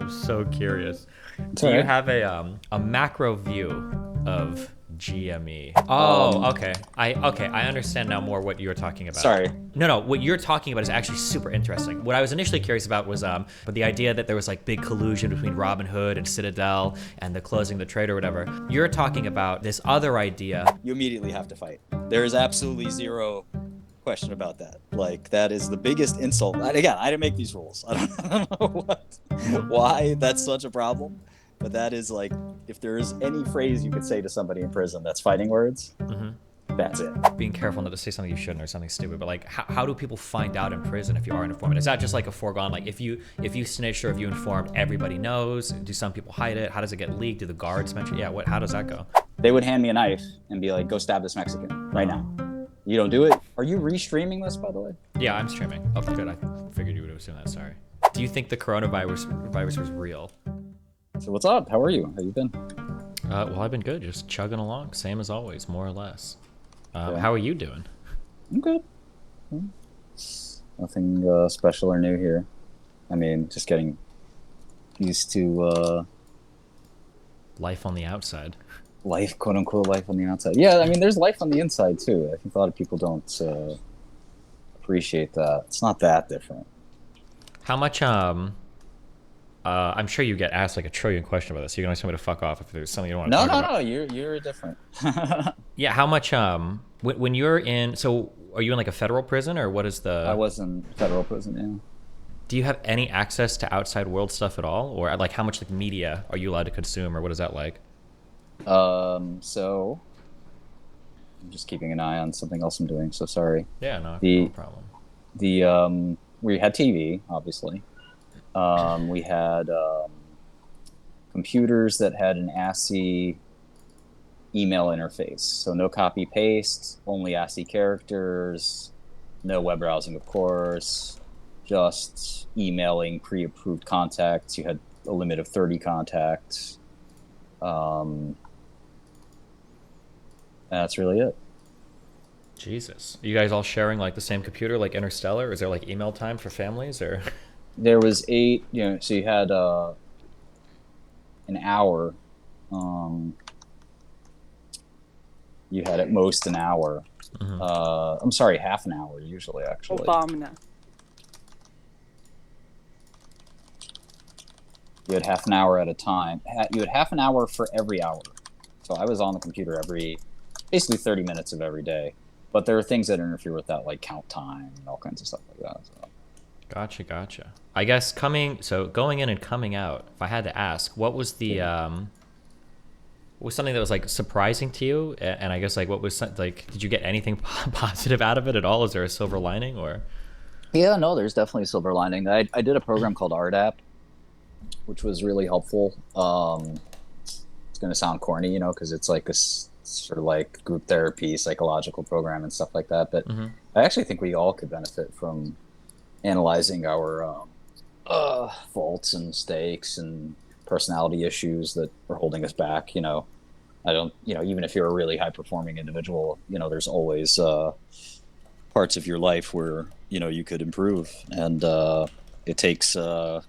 I'm so curious. It's Do all you right. have a macro view of GME? Oh, Um, okay. I understand now more what you were talking about. Sorry. No, what you're talking about is actually super interesting. What I was initially curious about was but the idea that there was like big collusion between Robinhood and Citadel and the closing the trade or whatever. You're talking about this other idea. You immediately have to fight. There is absolutely zero question about that. Like, that is the biggest insult. And again, I didn't make these rules. I don't know why that's such a problem, but that is like, if there is any phrase you could say to somebody in prison that's fighting words, that's it. Being careful not to say something you shouldn't or something stupid, but like how do people find out in prison if you are an informant? Is that just like a foregone, like if you snitched or if you informed, everybody knows? Do some people hide it? How does it get leaked? Do the guards mention? Yeah, how does that go? They would hand me a knife and be like, go stab this Mexican right now. You don't do it. Are you restreaming this, by the way? Yeah, I'm streaming. Oh, good. I figured you would have assumed that. Sorry. Do you think the coronavirus was real? So what's up? How are you? How you been? Well, I've been good, just chugging along, same as always, more or less. Yeah. How are you doing? I'm good. Nothing special or new here. I mean, just getting used to Life on the outside. life, quote unquote, life on the outside. Yeah, I mean, there's life on the inside too. I think a lot of people don't appreciate that. It's not that different. How much I'm sure you get asked like a trillion questions about this. You can always tell me to fuck off if there's something you don't want to No, talk no, about. no. You're different. Yeah, how much when you're in, so are you in like a federal prison or what is I the, was in federal prison. do you have any access to outside world stuff at all, or like how much like media are you allowed to consume, or what is that like? Yeah. So I'm just keeping an eye on something else I'm doing. So sorry. Yeah, no, no The problem. We had TV, obviously. We had computers that had an ASCII email interface. So no copy paste, only ASCII characters, no web browsing, of course, just emailing pre-approved contacts. You had a limit of 30 contacts. That's really it. Jesus, are you guys all sharing like the same computer, like Interstellar? Is there like email time for families, or? There was eight, so you had an hour. You had at most an hour. I'm sorry, half an hour usually, actually. Obama. You had half an hour at a time. You had half an hour for every hour. So I was on the computer basically 30 minutes of every day. But there are things that interfere with that, like count time and all kinds of stuff like that. So. Gotcha. I guess going in and coming out, if I had to ask, what was the what was something that was like surprising to you? And I guess like what was like, did you get anything positive out of it at all? Is there a silver lining or? Yeah, no, there's definitely a silver lining. I did a program called RDAP, which was really helpful. It's going to sound corny, because it's like this sort of like group therapy, psychological program and stuff like that. But I actually think we all could benefit from analyzing our faults and mistakes and personality issues that are holding us back. I don't, even if you're a really high performing individual, there's always parts of your life where, you could improve. And it takes, the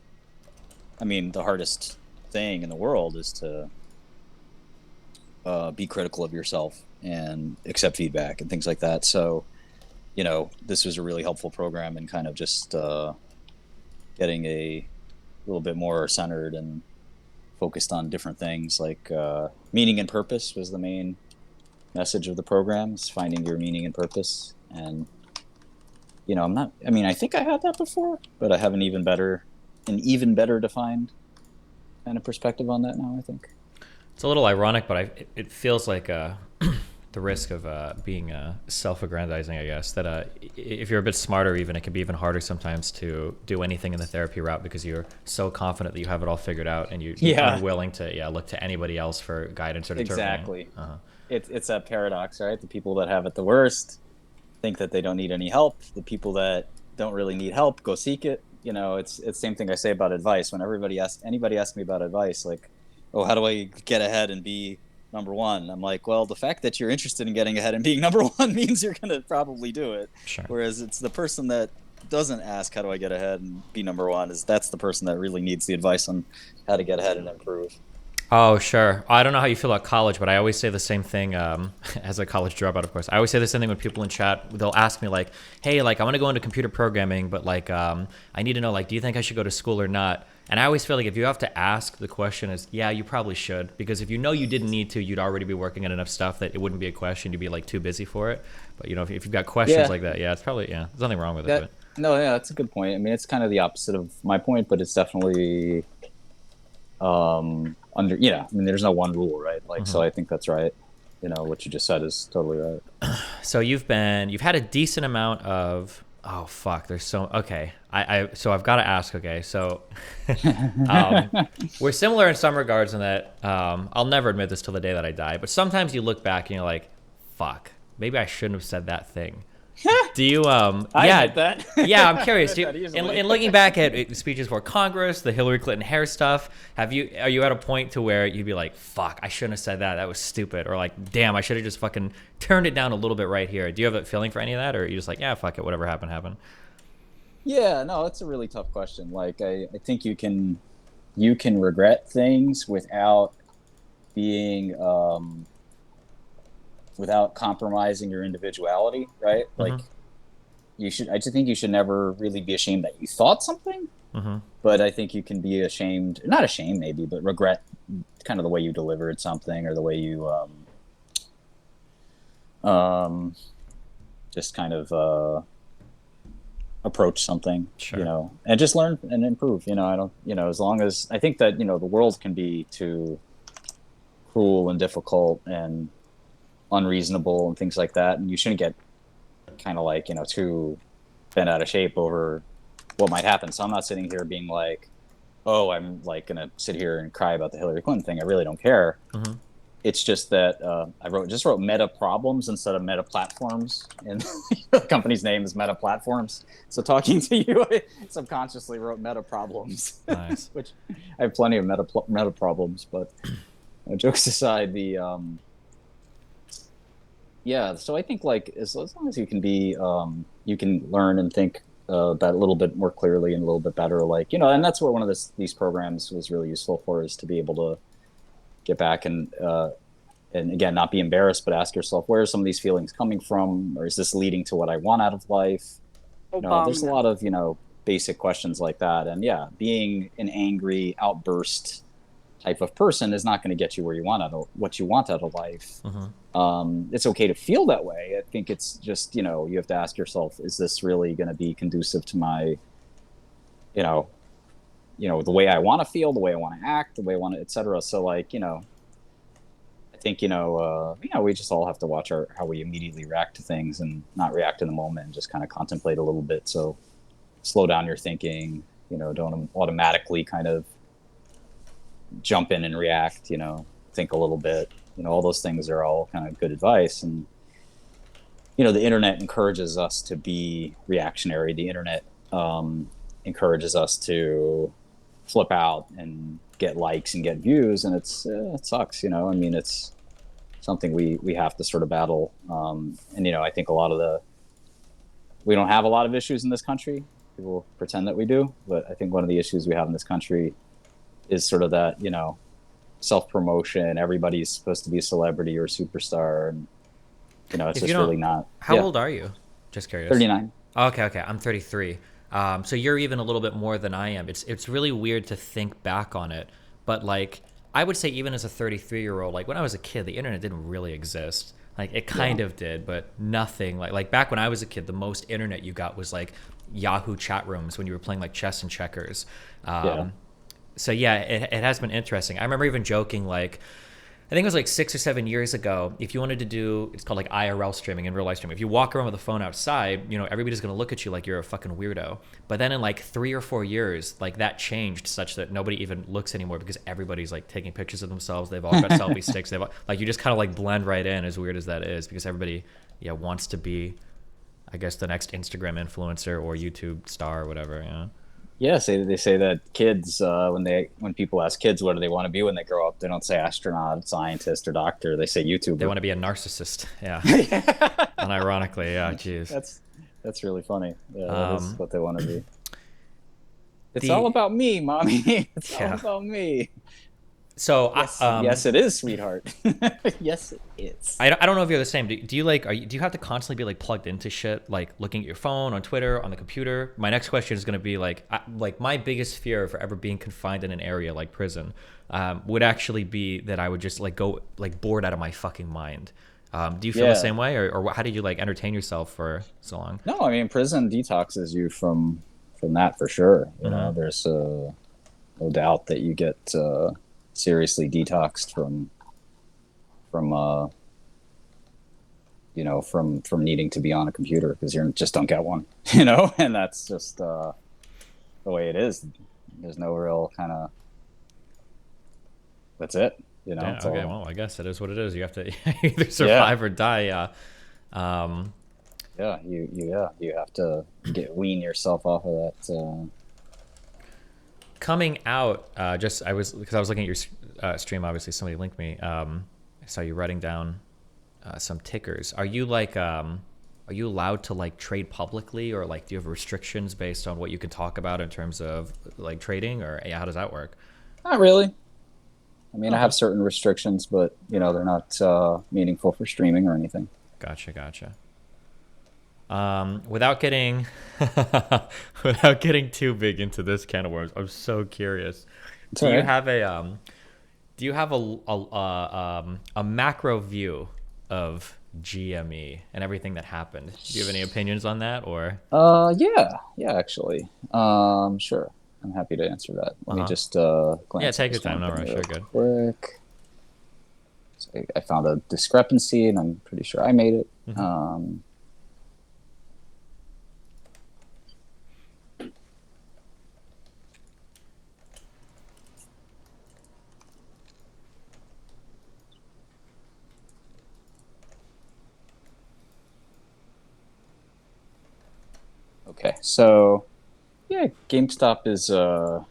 hardest thing in the world is to be critical of yourself and accept feedback and things like that. So, this was a really helpful program and kind of just getting a little bit more centered and focused on different things, like meaning and purpose was the main message of the program, is finding your meaning and purpose. And, I think I had that before, but I have an even better defined kind of perspective on that now, I think. It's a little ironic, but it feels like the risk of being self-aggrandizing, I guess, that if you're a bit smarter even, it can be even harder sometimes to do anything in the therapy route because you're so confident that you have it all figured out and you're unwilling to look to anybody else for guidance or determining. Exactly. It's that paradox, right? The people that have it the worst think that they don't need any help. The people that don't really need help go seek it. It's the same thing I say about advice. When anybody asks me about advice, like, oh, how do I get ahead and be number one? I'm like, well, the fact that you're interested in getting ahead and being number one means you're going to probably do it. Sure. Whereas it's the person that doesn't ask how do I get ahead and be number one is that's the person that really needs the advice on how to get ahead and improve. Oh, sure. I don't know how you feel about college, but I always say the same thing as a college dropout, of course. I always say the same thing when people in chat, they'll ask me like, hey, like I want to go into computer programming, but like I need to know, like, do you think I should go to school or not? And I always feel like if you have to ask, the question is, yeah, you probably should. Because if you know you didn't need to, you'd already be working on enough stuff that it wouldn't be a question. You'd be like too busy for it. But, you know, if you've got questions Yeah, like that, yeah, it's probably, yeah, there's nothing wrong with it. that But no, yeah, that's a good point. I mean, it's kind of the opposite of my point, but it's definitely under. Yeah, I mean, there's no one rule, right? Like, so I think that's right. You know, what you just said is totally right. so you've had a decent amount of, oh, fuck, there's so, okay. So I've got to ask, okay, so um, we're similar in some regards in that I'll never admit this till the day that I die, but sometimes you look back and you're like, fuck, maybe I shouldn't have said that thing. Do you I yeah admit that. yeah, I'm curious, I do you, admit that easily. in looking back at speeches for Congress, the Hillary Clinton hair stuff, are you at a point to where you'd be like, fuck, I shouldn't have said that, that was stupid, or like, damn, I should have just fucking turned it down a little bit right here? Do you have a feeling for any of that, or are you just like, yeah, fuck it, whatever happened? Yeah, no, it's a really tough question. Like, I think you can regret things without being without compromising your individuality, right? Like, you should. I just think you should never really be ashamed that you thought something. But I think you can be ashamed, not ashamed maybe, but regret kind of the way you delivered something or the way you just kind of approach something, Sure. you know, and just learn and improve. You know, I don't, you know, as long as I think that, you know, the world can be too cruel and difficult and unreasonable and things like that, and you shouldn't get kind of like, you know, too bent out of shape over what might happen. So I'm not sitting here being like, oh, I'm like gonna sit here and cry about the Hillary Clinton thing. I really don't care. It's just that I wrote meta problems instead of meta platforms, and the company's name is Meta Platforms. So talking to you, I subconsciously wrote meta problems. Nice. Which I have plenty of meta problems, but jokes aside, the yeah. So I think like as long as you can be, you can learn and think that a little bit more clearly and a little bit better, like, you know, and that's what one of these programs was really useful for, is to be able to get back and again, not be embarrassed, but ask yourself, where are some of these feelings coming from, or is this leading to what I want out of life? You know, there's a lot of, you know, basic questions like that, and yeah, being an angry outburst type of person is not going to get you where you want out of what you want out of life. It's okay to feel that way. I think it's just, you know, you have to ask yourself, is this really going to be conducive to my, you know, the way I want to feel, the way I want to act, the way I want to, etc. So like, you know, I think, you know, we just all have to watch how we immediately react to things and not react in the moment and just kind of contemplate a little bit. So slow down your thinking, you know, don't automatically kind of jump in and react, you know, think a little bit, you know, all those things are all kind of good advice. And, you know, the internet encourages us to be reactionary. The internet encourages us to flip out and get likes and get views, and it sucks, you know. I mean, it's something we have to sort of battle. And, you know, I think we don't have a lot of issues in this country. People pretend that we do, but I think one of the issues we have in this country is sort of that, you know, self-promotion. Everybody's supposed to be a celebrity or a superstar, and, you know, it's just really not. How old are you? Just curious. 39. Okay, I'm 33. So you're even a little bit more than I am. It's really weird to think back on it, but like I would say, even as a 33-year-old, like when I was a kid, the internet didn't really exist. Like it kind of did, but nothing like back when I was a kid, the most internet you got was like Yahoo chat rooms when you were playing like chess and checkers. So yeah, it has been interesting. I remember even joking, like, I think it was like 6 or 7 years ago, if you wanted to do, it's called like IRL streaming, in real life streaming. If you walk around with a phone outside, you know, everybody's going to look at you like you're a fucking weirdo. But then in like 3 or 4 years, like that changed such that nobody even looks anymore, because everybody's like taking pictures of themselves. They've all got selfie sticks. They've like, you just kind of like blend right in, as weird as that is, because everybody, wants to be, I guess, the next Instagram influencer or YouTube star or whatever, you know? Yeah, they say that kids, when people ask kids what do they want to be when they grow up, they don't say astronaut, scientist, or doctor. They say YouTuber. They want to be a narcissist. Yeah. Unironically, yeah. Jeez. That's That's really funny. Yeah, that is Um, what they want to be. It's all the about me, mommy. It's all yeah. about me. So Yes, yes, it is, sweetheart. Yes, it is. I don't know if you're the same. Do you like do you have to constantly be like plugged into shit, like looking at your phone, on Twitter, on the computer? My next question is going to be like my biggest fear for ever being confined in an area like prison would actually be that I would just like go like bored out of my fucking mind. Do you feel the Yeah. same way, or how did you like entertain yourself for so long? No, I mean, prison detoxes you from that for sure. You know, Mm-hmm. there's no doubt that you get seriously detoxed from from needing to be on a computer because you just don't get one. You know, and that's just the way it is. There's no real kind of that's it. You know, Yeah. it's Okay. all Well, I guess it is what it is. You have to either yeah. survive or die. Yeah. Um, Yeah, you have to wean yourself off of that. coming out, just I was because I was looking at your stream. Obviously, somebody linked me. I saw you writing down some tickers. Are you like are you allowed to like trade publicly, or like do you have restrictions based on what you can talk about in terms of like trading, or yeah, how does that work? Not really. I mean, I Okay, have certain restrictions, but they're not meaningful for streaming or anything. gotcha, gotcha. Without getting without getting too big into this can of worms, I'm so curious. It's Do all you right. have a do you have a macro view of GME and everything that happened? Do you have any opinions on that, or? Yeah, actually. Sure. I'm happy to answer that. Let me Uh-huh. just Yeah, glance at take your this time. one No thing rush. real You're good. quick. So I found a discrepancy, and I'm pretty sure I made it. Hmm. Okay, so yeah, GameStop is. Oh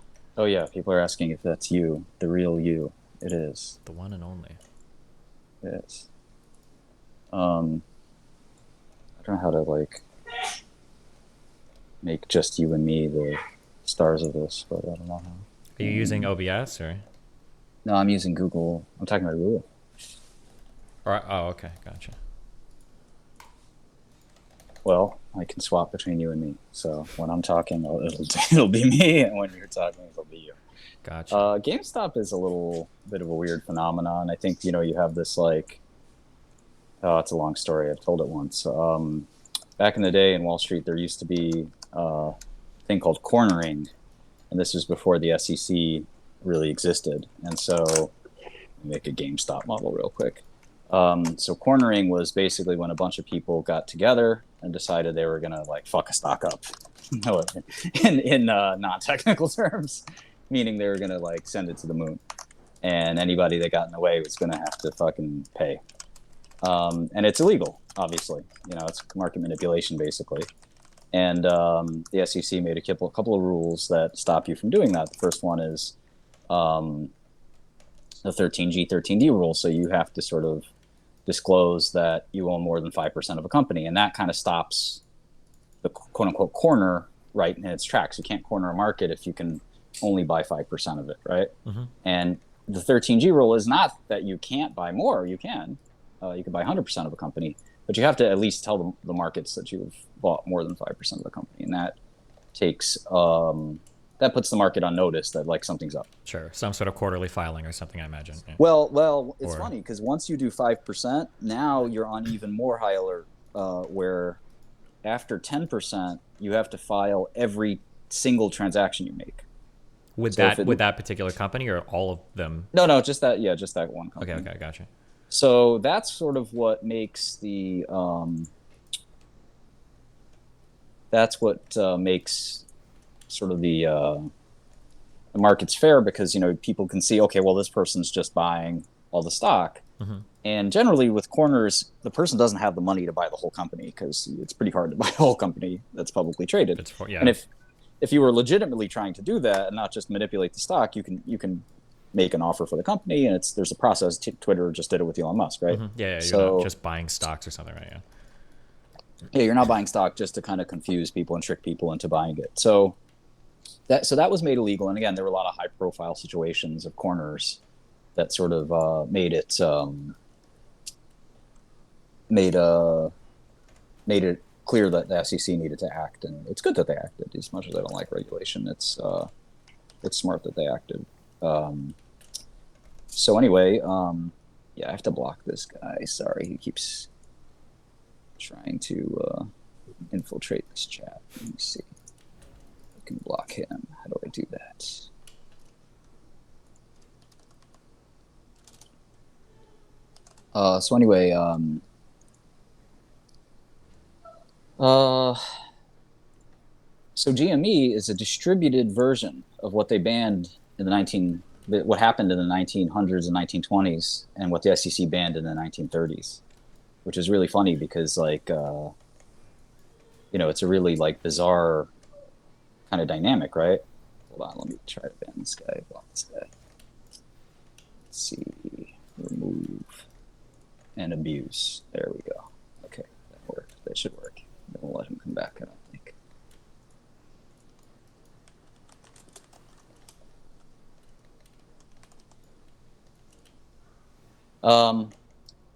yeah, people are asking if that's you, the real you. It is. The one and only. It is. Um, I don't know how to like make just you and me the stars of this, but I don't know Are how. you using OBS or? No, I'm using Google. I'm talking about Google. Oh, okay, gotcha. Well, I can swap between you and me. So when I'm talking, it'll be me, and when you're talking, it'll be you. Gotcha. GameStop is a little bit of a weird phenomenon. I think you have this like. Oh, it's a long story. I've told it once. Back in the day in Wall Street, there used to be a thing called cornering, and this was before the SEC really existed. And so, let me make a GameStop model real quick. So cornering was basically when a bunch of people got together and decided they were gonna like fuck a stock up, in non-technical terms, meaning they were gonna like send it to the moon, and anybody that got in the way was gonna have to fucking pay. And it's illegal, obviously. It's market manipulation basically. And the SEC made a couple of rules that stop you from doing that. The first one is the 13G, 13D rule. So you have to sort of disclose that you own more than 5% of a company. And that kind of stops the quote unquote corner right in its tracks. You can't corner a market if you can only buy 5% of it, right? Mm-hmm. And the 13G rule is not that you can't buy more. You can. You can buy 100% of a company, but you have to at least tell the markets that you've bought more than 5% of the company. And that takes that puts the market on notice that like something's up. Sure, some sort of quarterly filing or something, I imagine. Yeah. Well, it's Or funny because once you do 5%, now you're on even more high alert. Where after 10%, you have to file every single transaction you make. with So if that with that particular company or all of them? no, just that, yeah, just that one Okay, company. okay, gotcha. So that's sort of what makes makes sort of the markets fair because people can see, okay, well, this person's just buying all the stock. Mm-hmm. And generally with corners, the person doesn't have the money to buy the whole company because it's pretty hard to buy a whole company that's publicly traded. It's for, yeah. And if you were legitimately trying to do that and not just manipulate the stock, you can make an offer for the company, and there's a process. Twitter just did it with Elon Musk, right? Mm-hmm. Yeah, you're not So just buying stocks or something, right? Yeah. Yeah, you're not buying stock just to kind of confuse people and trick people into buying it. So that was made illegal. And again, there were a lot of high profile situations of corners that sort of made it clear that the SEC needed to act, and it's good that they acted. As much as I don't like regulation, it's smart that they acted. So anyway, yeah, I have to block this guy. Sorry, he keeps trying to infiltrate this chat. Let me see. I can block him. How do I do that? So anyway, so GME is a distributed version of what they banned in what happened in the 1900s and 1920s, and what the SEC banned in the 1930s, which is really funny because, like, it's a really like bizarre kind of dynamic, right? Hold on, let me try to ban this guy. Block this guy. Let's see, remove and abuse. There we go. Okay, that worked. That should work. Then we'll let him come back, I don't think.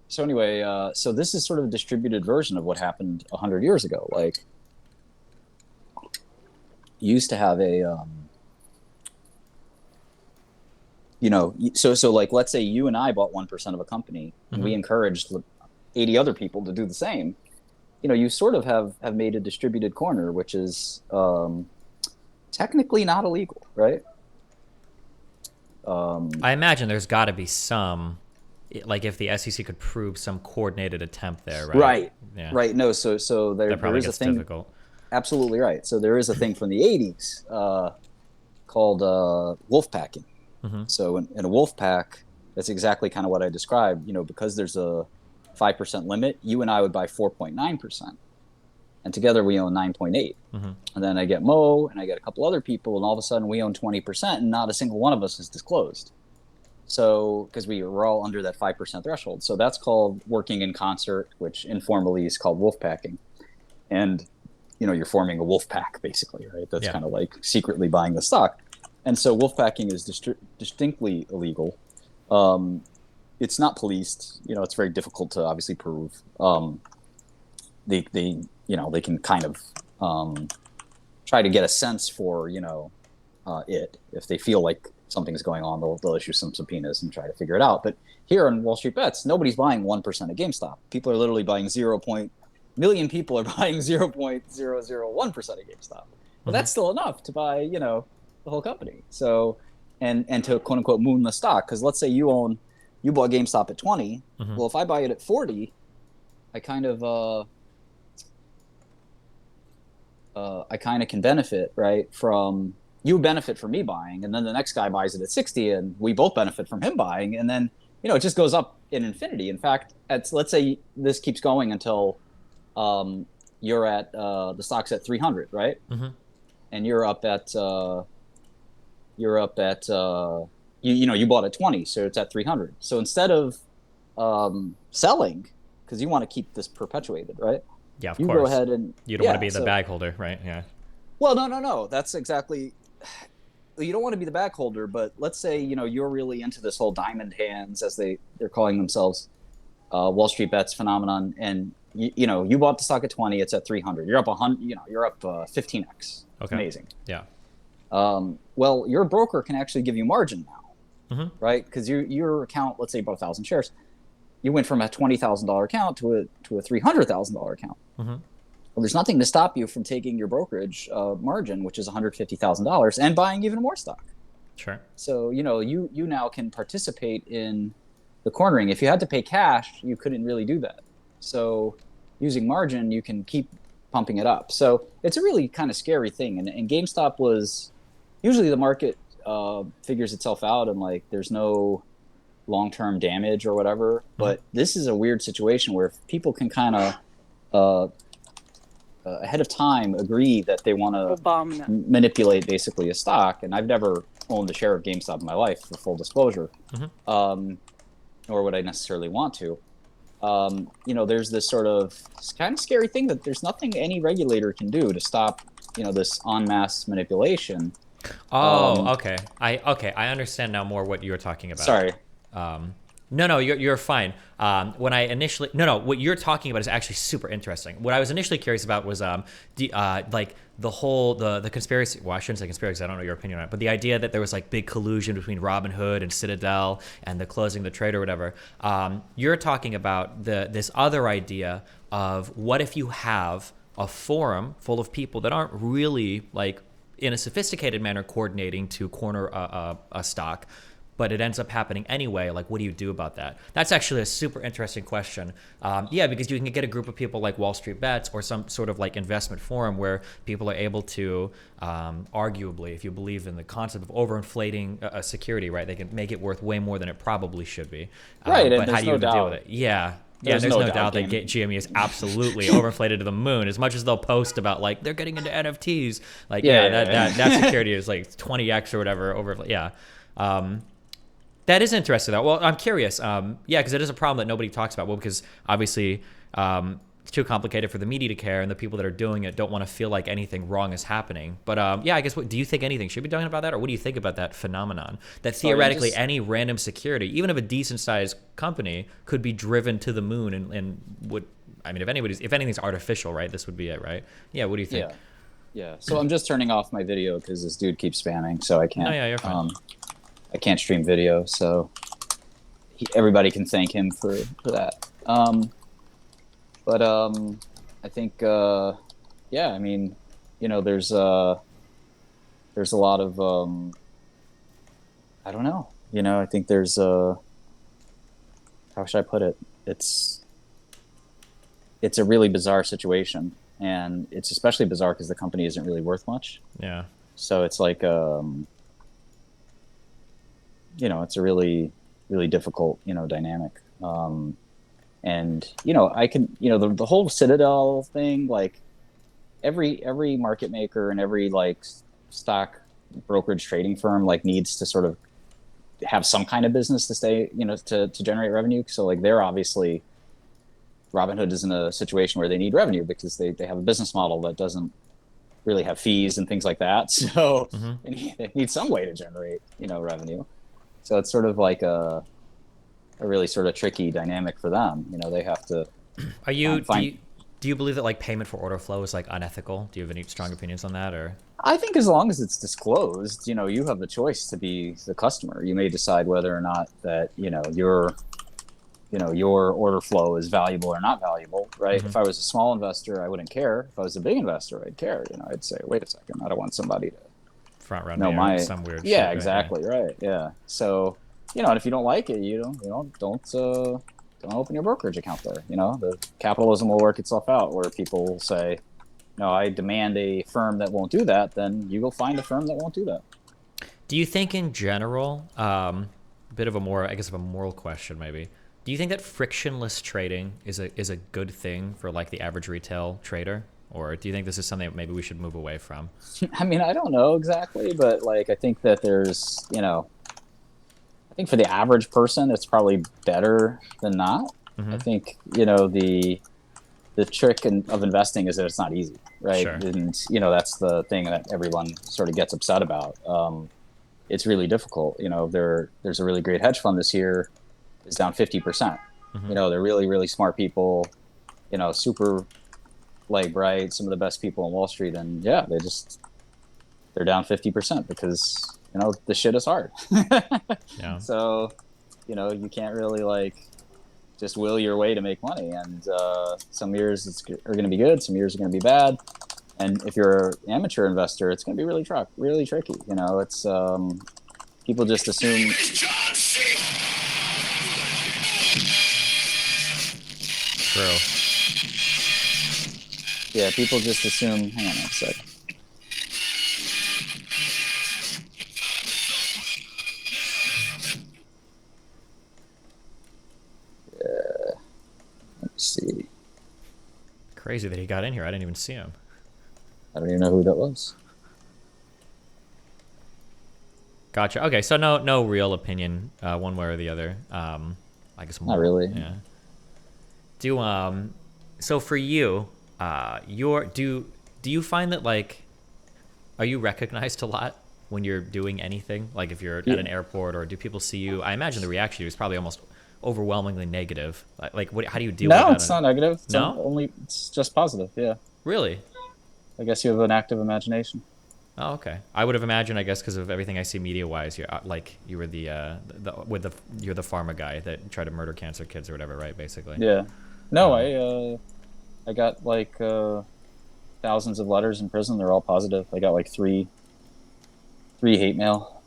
So anyway, so this is sort of a distributed version of what happened 100 years ago. Like, you used to have a, so like, let's say you and I bought 1% of a company, and we encouraged 80 other people to do the same. You sort of have made a distributed corner, which is technically not illegal, right? I imagine there's got to be some, like if the SEC could prove some coordinated attempt there, right? Right. Yeah. Right. No. So there is a thing. Difficult. Absolutely right. So there is a thing from the 80s called wolf packing. So in a wolf pack, that's exactly kind of what I described. Because there's a 5% limit, you and I would buy 4.9%, and together we own 9.8. And then I get Mo and I get a couple other people, and all of a sudden we own 20%, and not a single one of us is disclosed. So because we were all under that 5% threshold. So that's called working in concert, which informally is called wolf packing. And you're forming a wolf pack, basically, right? That's kind of like secretly buying the stock. And so wolf packing is distinctly illegal. It's not policed. It's very difficult to obviously prove. They can kind of try to get a sense for it. If they feel like something's going on, they'll issue some subpoenas and try to figure it out. But here on Wall Street Bets, nobody's buying 1% of GameStop. People are literally buying million people are buying 0.001% of GameStop. Well, that's still enough to buy, the whole company. So, and to quote unquote moon the stock. Because let's say you bought GameStop at 20. Well, if I buy it at 40, I kind of can benefit, right? You benefit from me buying, and then the next guy buys it at 60, and we both benefit from him buying, and then it just goes up in infinity. In fact, let's say this keeps going until you're at the stock's at 300, right? And you're up at you bought at 20, so it's at 300. So instead of selling, because you want to keep this perpetuated, right? Yeah, of you course. Go ahead and you don't want to be the bag holder, right? Yeah. Well, no. That's exactly. You don't want to be the bag holder, but let's say you're really into this whole diamond hands, as they're calling themselves, Wall Street Bets phenomenon, and you bought the stock at 20, it's at 300. You're up 100. You're up 15x. Okay. Amazing. Yeah. Well, your broker can actually give you margin now, right? Because your account, let's say, bought 1,000 shares, you went from a $20,000 account to a $300,000 account. Well, there's nothing to stop you from taking your brokerage margin, which is $150,000, and buying even more stock. Sure. So you now can participate in the cornering. If you had to pay cash, you couldn't really do that. So using margin, you can keep pumping it up. So it's a really kind of scary thing. And GameStop was usually the market figures itself out, and like there's no long-term damage or whatever. But this is a weird situation where people can kind of ahead of time agree that they want to manipulate basically a stock. And I've never owned a share of GameStop in my life, for full disclosure, nor would I necessarily want to. there's this sort of kind of scary thing that there's nothing any regulator can do to stop, this en masse manipulation. Oh, okay. I understand now more what you're talking about. Sorry. Um, no, you're fine. When I initially, no, what you're talking about is actually super interesting. What I was initially curious about was, like the whole the conspiracy. Well, I shouldn't say conspiracy. I don't know your opinion on it, but the idea that there was like big collusion between Robinhood and Citadel and the closing the trade or whatever. You're talking about this other idea of what if you have a forum full of people that aren't really like in a sophisticated manner coordinating to corner a stock, but it ends up happening anyway. Like, what do you do about that? That's actually a super interesting question. Yeah, because you can get a group of people like Wall Street Bets or some sort of like investment forum where people are able to, arguably, if you believe in the concept of overinflating a security, right, they can make it worth way more than it probably should be. Right, and But how there's do you no even deal doubt. with it? Yeah. Yeah, there's no doubt that GME is absolutely overinflated to the moon. As much as they'll post about like they're getting into NFTs, like that security is like 20x or whatever over. Yeah, that is interesting though. Well, I'm curious. Yeah, because it is a problem that nobody talks about. Well, because obviously it's too complicated for the media to care, and the people that are doing it don't want to feel like anything wrong is happening. But yeah, I guess do you think anything should be done about that, or what do you think about that phenomenon? That theoretically any random security, even of a decent sized company, could be driven to the moon and would. I mean, if anything's artificial, right? This would be it, right? Yeah. What do you think? Yeah. So I'm just turning off my video because this dude keeps spamming, so I can't. No, yeah, you're fine. I can't stream video, so everybody can thank him for that. But I think, yeah, I mean, there's a lot of, I don't know, I think there's how should I put it? It's a really bizarre situation, and it's especially bizarre because the company isn't really worth much. Yeah. So it's like, it's a really, really difficult, dynamic. And I can, the whole Citadel thing, like every market maker and every like stock brokerage trading firm like needs to sort of have some kind of business to stay, to generate revenue. So like they're obviously, Robinhood is in a situation where they need revenue because they have a business model that doesn't really have fees and things like that. So they need some way to generate, revenue. So it's sort of like a really sort of tricky dynamic for them. They have to. Do you believe that like payment for order flow is like unethical? Do you have any strong opinions on that, or? I think as long as it's disclosed, you have the choice to be the customer. You may decide whether or not that your order flow is valuable or not valuable, right? If I was a small investor, I wouldn't care. If I was a big investor, I'd care. I'd say, wait a second, I don't want somebody to front run me or some weird shit. Yeah, exactly, right. Yeah. So, and if you don't like it, don't open your brokerage account there. The capitalism will work itself out where people say, no, I demand a firm that won't do that, then you will find a firm that won't do that. Do you think in general, a bit of a more, I guess, of a moral question maybe, do you think that frictionless trading is a good thing for like the average retail trader? Or do you think this is something that maybe we should move away from? I mean, I don't know exactly, but like, I think that there's, I think for the average person, it's probably better than not. I think, the trick of investing is that it's not easy, right? Sure. And, that's the thing that everyone sort of gets upset about. It's really difficult. There's a really great hedge fund this year is down 50%. They're really, really smart people, super like bright, some of the best people on Wall Street. And yeah, they're down 50% because, the shit is hard. Yeah. So, you can't really like just will your way to make money. And some years are going to be good. Some years are going to be bad. And if you're an amateur investor, it's going to be really tricky. It's people just assume. True. Yeah, people just assume. Hang on a sec. Let's see. Crazy that he got in here. I didn't even see him. I don't even know who that was. Gotcha. Okay, so no real opinion one way or the other. I guess more. Not really. Yeah. Do so for you, do you find that like, are you recognized a lot when you're doing anything? Like if you're at an airport, or do people see you? I imagine the reaction is probably almost overwhelmingly negative. Like what? How do you deal with No, that? it's not negative. It's No, only it's just positive. Yeah, really. I guess you have an active imagination. Oh, okay. I would have imagined, I guess, because of everything I see media-wise, you're like you were you're the pharma guy that tried to murder cancer kids or whatever, right? Basically. Yeah. No, Um, I got like thousands of letters in prison. They're all positive. I got like three hate mail,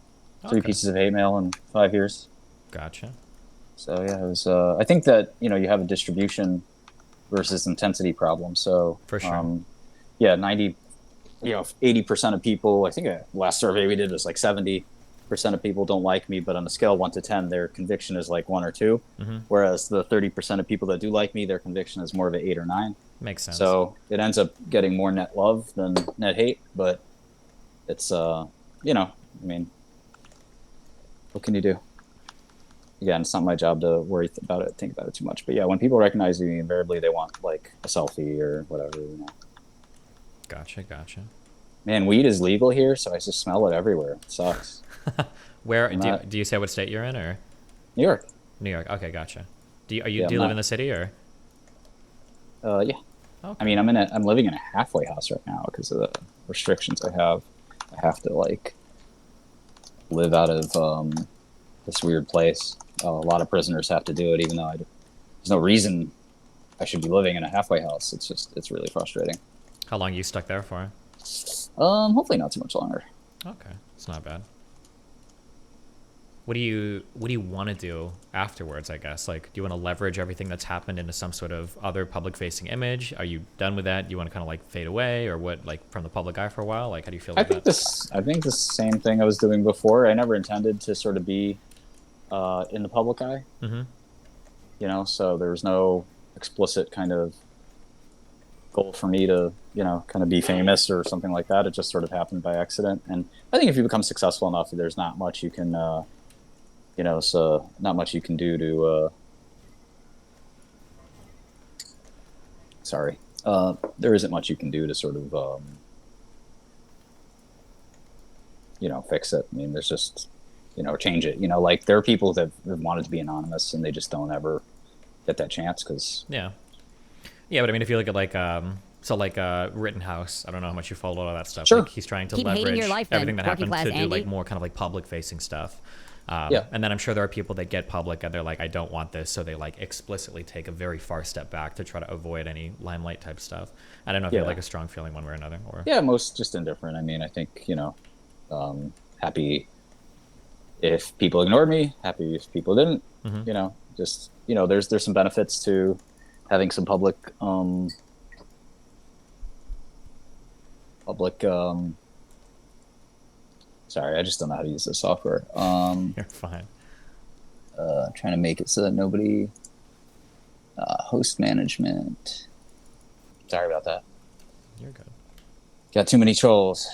three okay. pieces of hate mail in 5 years. Gotcha. So yeah, it was. I think that you have a distribution versus intensity problem. So For sure. yeah, 80% of people. I think last survey we did was like 70% of people don't like me, but on a scale of 1 to 10, their conviction is like 1 or 2. Mm-hmm. Whereas the 30% of people that do like me, their conviction is more of an 8 or 9. Makes sense. So it ends up getting more net love than net hate, but it's I mean, what can you do? Again, it's not my job to think about it too much. But yeah, when people recognize me, invariably they want like a selfie or whatever. Gotcha. Man, weed is legal here, so I just smell it everywhere. It sucks. Where do you say what state you're in, or New York. New York? Okay, gotcha. Do you Yeah, do you live in the city, or? Yeah. Okay. I mean, I'm living in a halfway house right now because of the restrictions I have. I have to like live out of this weird place. A lot of prisoners have to do it, even though there's no reason I should be living in a halfway house. It's really frustrating. How long are you stuck there for? Hopefully not too much longer. Okay, it's not bad. What do you want to do afterwards, I guess? Like, do you want to leverage everything that's happened into some sort of other public-facing image? Are you done with that? Do you want to kind of like fade away, or what, like from the public eye for a while? Like, how do you feel about that? I think the same thing I was doing before. I never intended to sort of be in the public eye. Mm-hmm. So there was no explicit kind of goal for me to, kind of be famous or something like that. It just sort of happened by accident. And I think if you become successful enough, there's not much you can, so not much you can do to, there isn't much you can do to sort of, fix it. I mean, there's just, change it. Like there are people that have wanted to be anonymous and they just don't ever get that chance because. Yeah, but I mean, if you look at like Rittenhouse, I don't know how much you follow all of that stuff. Sure. Like he's trying to Keep hating leverage your life, then, everything that working happened to class do like Andy. more kind of like public-facing stuff. Yeah. And then I'm sure there are people that get public and they're like, I don't want this, so they like explicitly take a very far step back to try to avoid any limelight type stuff. I don't know if you have like a strong feeling one way or another, or Yeah, most just indifferent. I mean, I think happy if people ignored me, happy if people didn't. Mm-hmm. Just there's some benefits to having some public sorry, I just don't know how to use this software. You're fine. Trying to make it so that nobody host management. Sorry about that. You're good. Got too many trolls.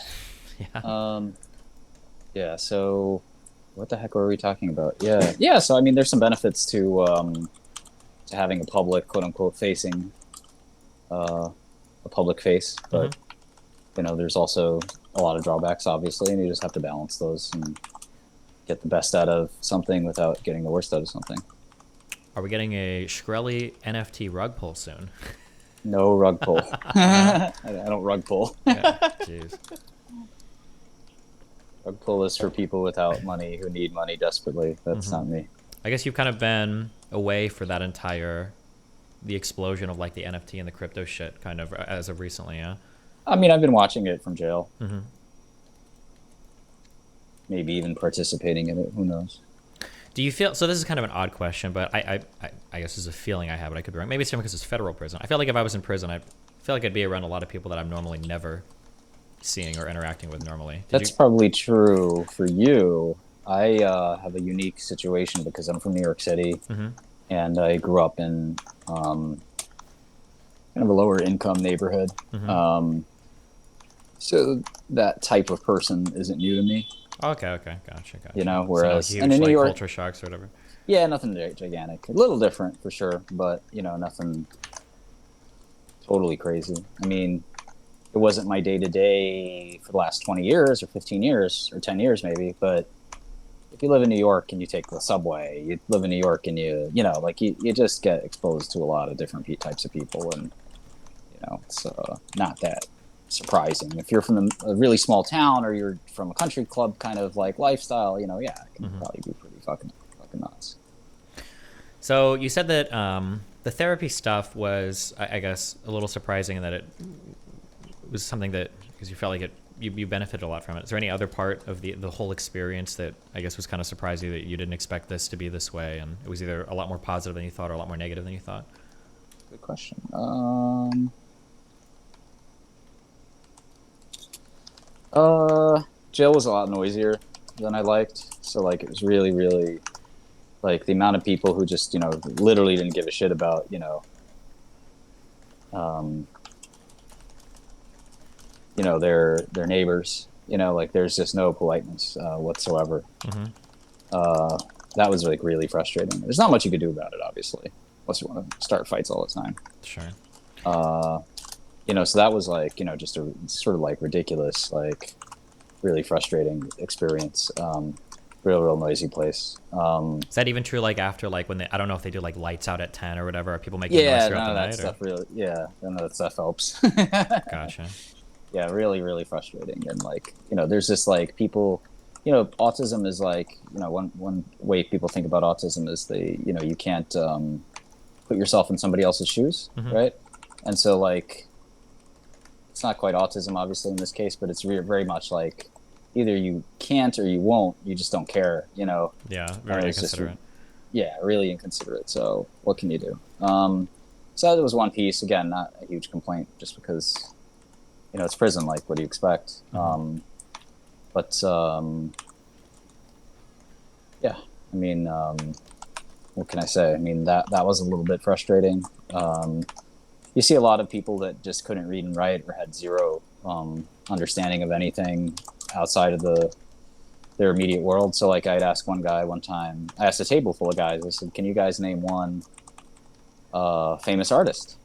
Yeah. Yeah. So, what the heck were we talking about? Yeah. So, I mean, there's some benefits to having a public, quote unquote, facing a public face, but there's also a lot of drawbacks, obviously, and you just have to balance those and get the best out of something without getting the worst out of something. Are we getting a Shkreli NFT rug pull soon? No rug pull. I don't rug pull. Yeah, jeez. Rug pull is for people without money who need money desperately. That's not me. I guess you've kind of been away for that the explosion of like the NFT and the crypto shit kind of as of recently, yeah? I mean, I've been watching it from jail. Mm-hmm. Maybe even participating in it. Who knows? Do you feel, so this is kind of an odd question, but I guess this is a feeling I have, but I could be wrong. Maybe it's different because it's federal prison. I feel like if I was in prison, I feel like I'd be around a lot of people that I'm normally never seeing or interacting with normally. That's probably true for you. I have a unique situation because I'm from New York City, and I grew up in kind of a lower income neighborhood. So that type of person isn't new to me. Okay, gotcha. Whereas so no huge, and in New like, York, culture shocks or whatever. Yeah, nothing gigantic. A little different for sure, but nothing totally crazy. I mean, it wasn't my day to day for the last 20 years or 15 years or 10 years maybe, but if you live in New York and you take the subway, you live in New York and like you just get exposed to a lot of different types of people, and it's not that surprising. If you're from a really small town or you're from a country club kind of like lifestyle, yeah, it can probably be pretty fucking nuts. So you said that the therapy stuff was, I guess, a little surprising in that it was something that, because you felt like you benefited a lot from it. Is there any other part of the whole experience that I guess was kind of surprising, that you didn't expect this to be this way, and it was either a lot more positive than you thought or a lot more negative than you thought? Good question. Jail was a lot noisier than I liked. So like it was really, really like the amount of people who just, literally didn't give a shit about, their neighbors, like there's just no politeness whatsoever. That was like really frustrating. There's not much you could do about it, obviously, unless you want to start fights all the time. Sure. So that was like, just a sort of like ridiculous, like really frustrating experience. Real noisy place. Is that even true? Like after, like when I don't know if they do like lights out at 10 or whatever. Are people making noise throughout the night? Stuff really, none of that stuff helps. Gotcha. Yeah, really, really frustrating. And like, there's just like people, autism is like, one way people think about autism is you can't put yourself in somebody else's shoes, right? And so like, it's not quite autism, obviously, in this case, but it's very much like either you can't or you won't. You just don't care, Yeah, very inconsiderate. Really inconsiderate. So what can you do? So that was one piece. Again, not a huge complaint, just because it's prison. Like, what do you expect? But yeah, I mean, what can I say? I mean, that was a little bit frustrating. You see a lot of people that just couldn't read and write or had zero understanding of anything outside of their immediate world. So like I'd ask one guy one time, I asked a table full of guys, I said, can you guys name one famous artist?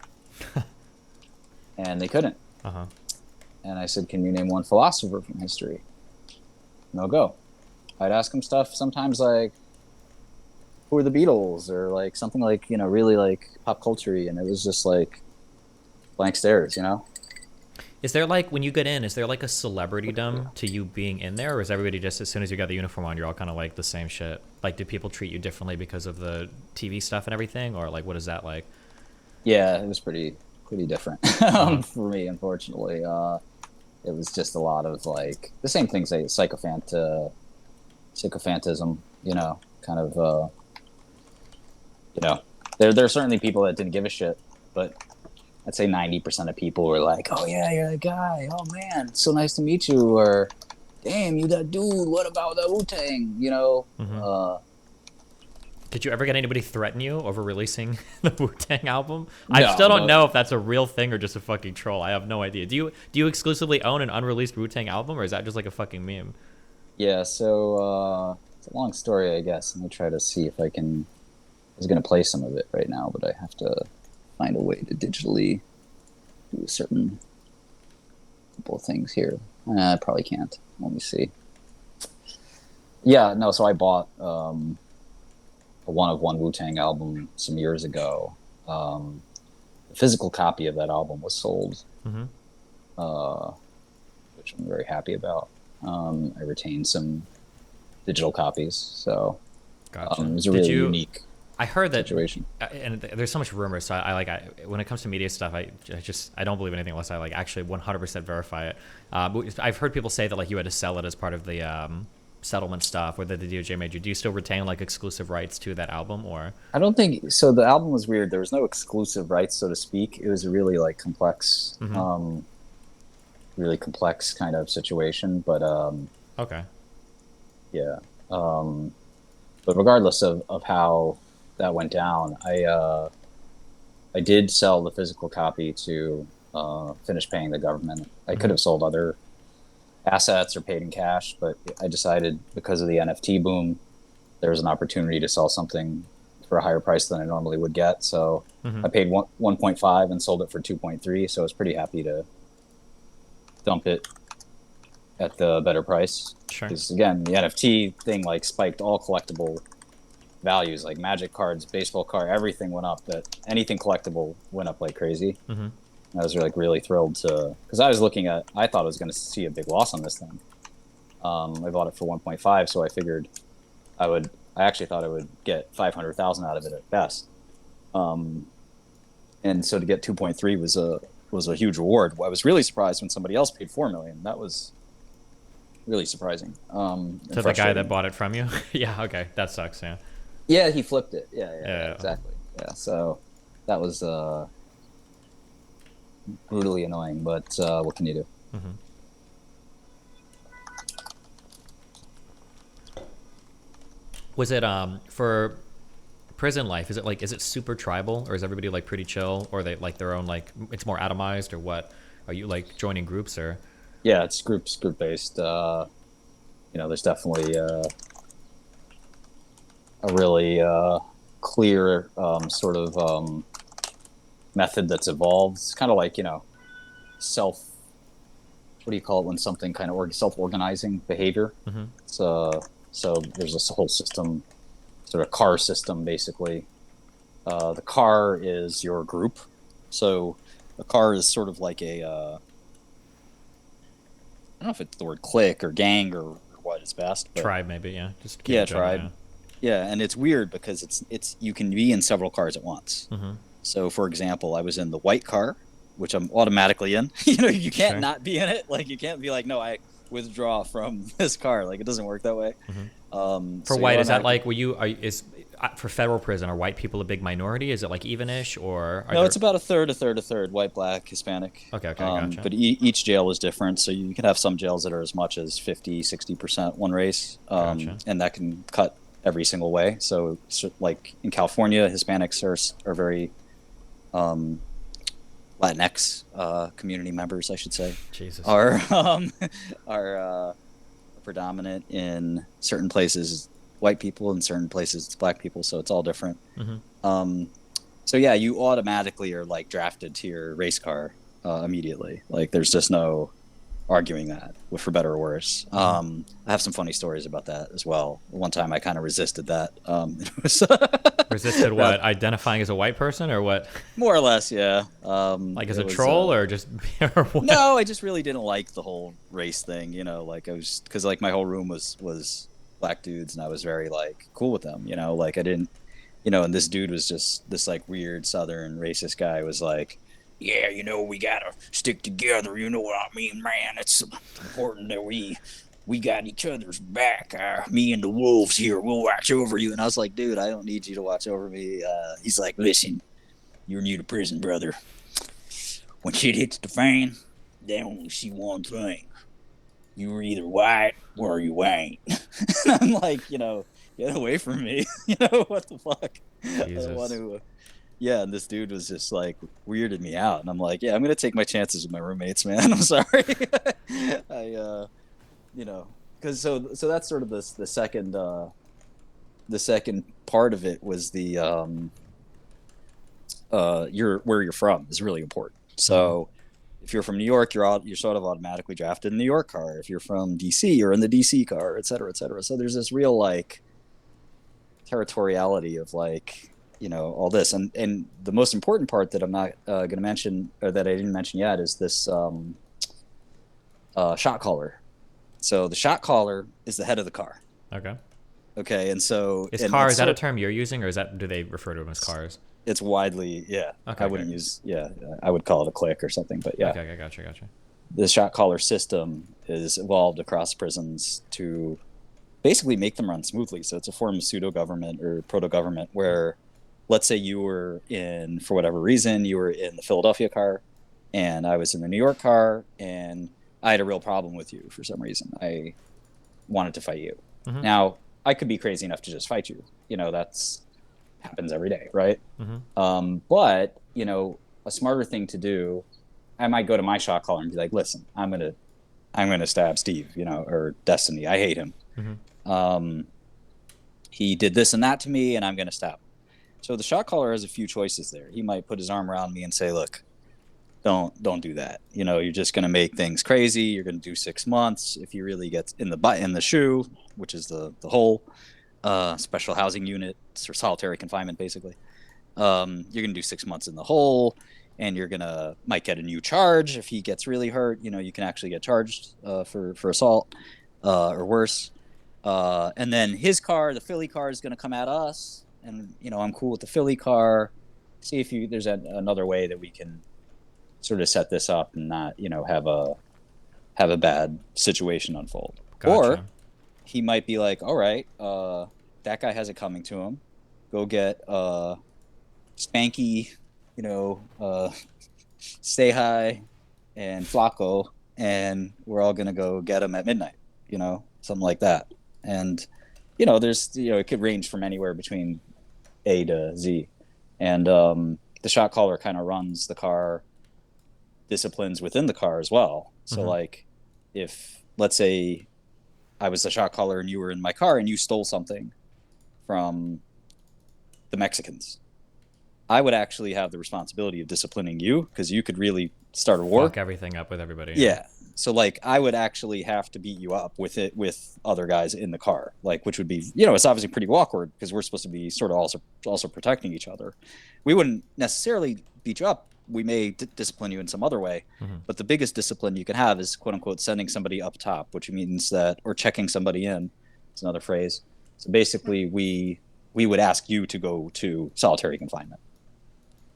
And they couldn't. And I said, can you name one philosopher from history? No go. I'd ask them stuff sometimes like, who are the Beatles, or like something like, really like pop culture-y, and it was just like blank stares, Is there like, when you get in, is there like a celebritydom to you being in there, or is everybody just, as soon as you got the uniform on, you're all kind of like the same shit? Like, do people treat you differently because of the TV stuff and everything, or like what is that like? Yeah, it was pretty different for me, unfortunately. It was just a lot of like the same things, like sycophantism, kind of. There are certainly people that didn't give a shit, but I'd say 90% of people were like, "Oh yeah, you're that guy. Oh man, so nice to meet you." Or, "Damn, you that dude. What about the Wu-Tang?" Did you ever get anybody threaten you over releasing the Wu-Tang album? I still don't know if that's a real thing or just a fucking troll. I have no idea. Do you exclusively own an unreleased Wu-Tang album, or is that just like a fucking meme? Yeah. So it's a long story, I guess. Let me try to see if I can. I was gonna play some of it right now, but I have to find a way to digitally do a certain couple of things here. I probably can't. Let me see. Yeah, no. So I bought a One of One Wu-Tang album some years ago. The physical copy of that album was sold, which I'm very happy about. I retained some digital copies, so gotcha. It was a really unique. I heard that situation. And there's so much rumor. So I when it comes to media stuff, I don't believe anything unless I like actually 100% verify it. But I've heard people say that like you had to sell it as part of the settlement stuff, or that the DOJ made you. Do you still retain like exclusive rights to that album, or? I don't think so. The album was weird. There was no exclusive rights, so to speak. It was a really like complex, really complex kind of situation. But okay, yeah. But regardless of how that went down, I did sell the physical copy to finish paying the government. I could have sold other assets or paid in cash, but I decided because of the NFT boom there was an opportunity to sell something for a higher price than I normally would get. So Mm-hmm. I paid 1.5 and sold it for 2.3. So I was pretty happy to dump it at the better price. Sure. Because again, the NFT thing like spiked all collectible values, like Magic cards, baseball card, everything went up. That anything collectible went up like crazy. Mm-hmm. I was like really thrilled to, because I thought I was going to see a big loss on this thing. I bought it for 1.5, so I figured I actually thought I would get 500,000 out of it at best. And so to get 2.3 was a huge reward. I was really surprised when somebody else paid 4 million. That was really surprising. To the guy that bought it from you? Yeah, okay. That sucks, yeah. Yeah, he flipped it. Yeah, Yeah. exactly. Yeah, so that was brutally annoying, but what can you do? Mm-hmm. Was it for prison life? Is it super tribal, or is everybody like pretty chill, or they like their own like it's more atomized, or what? Are you like joining groups or? Yeah, it's group based. There's definitely a really clear sort of method that's evolved. It's kind of like self. What do you call it when something kind of self-organizing behavior? Mm-hmm. So there's this whole system, sort of car system, basically. The car is your group. So a car is sort of like a, I don't know if it's the word clique or gang or what is best. But Tribe, maybe, yeah. Just keep yeah, it general, tribe. Yeah, and it's weird because it's you can be in several cars at once. yeah. Mm-hmm. So, for example, I was in the white car, which I'm automatically in. You can't Sure. not be in it. Like, you can't be like, no, I withdraw from this car. Like, it doesn't work that way. Mm-hmm. For So white, you're is that automatically- like for federal prison? Are white people a big minority? Is it like even-ish, or are No, there? it's about a third, white, black, Hispanic. Okay, gotcha. But each jail is different. So you can have some jails that are as much as 50, 60% one race. Gotcha. And that can cut every single way. So like in California, Hispanics are very Latinx community members, I should say, Jesus. are predominant in certain places. White people, in certain places it's black people, so it's all different. Mm-hmm. So yeah, you automatically are like drafted to your race car immediately. Like there's just no arguing that, for better or worse. I have some funny stories about that as well. One time I kind of resisted that. It was Resisted what? Identifying as a white person, or what? more or less, yeah. Like as a troll, or just or what? No, I just really didn't like the whole race thing. Like I was, because like my whole room was black dudes, and I was very like cool with them. Like I didn't, and this dude was just this like weird Southern racist guy. Was like, yeah, we gotta stick together. You know what I mean, man? It's important that we got each other's back. Me and the wolves here, we'll watch over you. And I was like, dude, I don't need you to watch over me. He's like, listen, you're new to prison, brother. When shit hits the fan, they only see one thing. You're either white or you ain't. And I'm like, get away from me. What the fuck? Jesus. I don't want to. Yeah, and this dude was just like weirded me out, and I'm like, yeah, I'm gonna take my chances with my roommates, man. I'm sorry. Because so that's sort of the second part of it was the where you're from is really important. So if you're from New York, you're sort of automatically drafted in the New York car. If you're from DC, you're in the DC car, et cetera, et cetera. So there's this real like territoriality of like, all this. And the most important part that I'm not going to mention, or that I didn't mention yet, is this shot caller. So the shot caller is the head of the car. Okay, and so is that a term you're using, or do they refer to them as cars? It's widely, yeah. Okay, I wouldn't use, I would call it a click or something, but yeah. Okay, gotcha. The shot caller system is evolved across prisons to basically make them run smoothly. So it's a form of pseudo-government or proto-government where, let's say for whatever reason, you were in the Philadelphia car and I was in the New York car, and I had a real problem with you for some reason. I wanted to fight you. Mm-hmm. Now, I could be crazy enough to just fight you. That's happens every day, right? Mm-hmm. But a smarter thing to do, I might go to my shot caller and be like, listen, I'm gonna stab Steve, or Destiny. I hate him. Mm-hmm. he did this and that to me, and I'm going to stop him. So the shot caller has a few choices there. He might put his arm around me and say, look, don't do that. You're just going to make things crazy. You're going to do 6 months. If you really get in the shoe, which is the whole special housing unit or solitary confinement, basically, you're going to do 6 months in the hole, and you're might get a new charge. If he gets really hurt, you can actually get charged for assault or worse. And then his car, the Philly car, is going to come at us. And, I'm cool with the Philly car. See if there's another way that we can sort of set this up and not, have a bad situation unfold. Gotcha. Or he might be like, all right, that guy has it coming to him. Go get Spanky, Stay High and Flacco, and we're all going to go get him at midnight, something like that. And, there's, it could range from anywhere between A to Z. And the shot caller kind of runs the car disciplines within the car as well. So like if, let's say I was the shot caller and you were in my car and you stole something from the Mexicans, I would actually have the responsibility of disciplining you because you could really start a war. Fuck everything up with everybody. Yeah. So like I would actually have to beat you up with other guys in the car, like, which would be, it's obviously pretty awkward because we're supposed to be sort of also protecting each other. We wouldn't necessarily beat you up. We may discipline you in some other way, but the biggest discipline you can have is quote unquote sending somebody up top, which means that, or checking somebody in. It's another phrase. So basically we would ask you to go to solitary confinement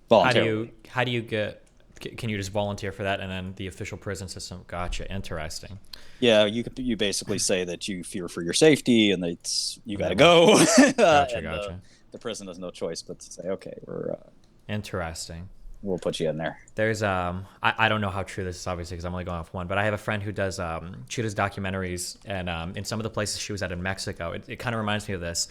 voluntarily. How do you get, can you just volunteer for that and then the official prison system? Gotcha. Interesting. Yeah, you basically say that you fear for your safety and that you got to go. Gotcha. The prison has no choice but to say, okay, interesting. We'll put you in there. There's I don't know how true this is, obviously, because I'm only going off one, but I have a friend who does she does documentaries, and in some of the places she was at in Mexico, it kind of reminds me of this.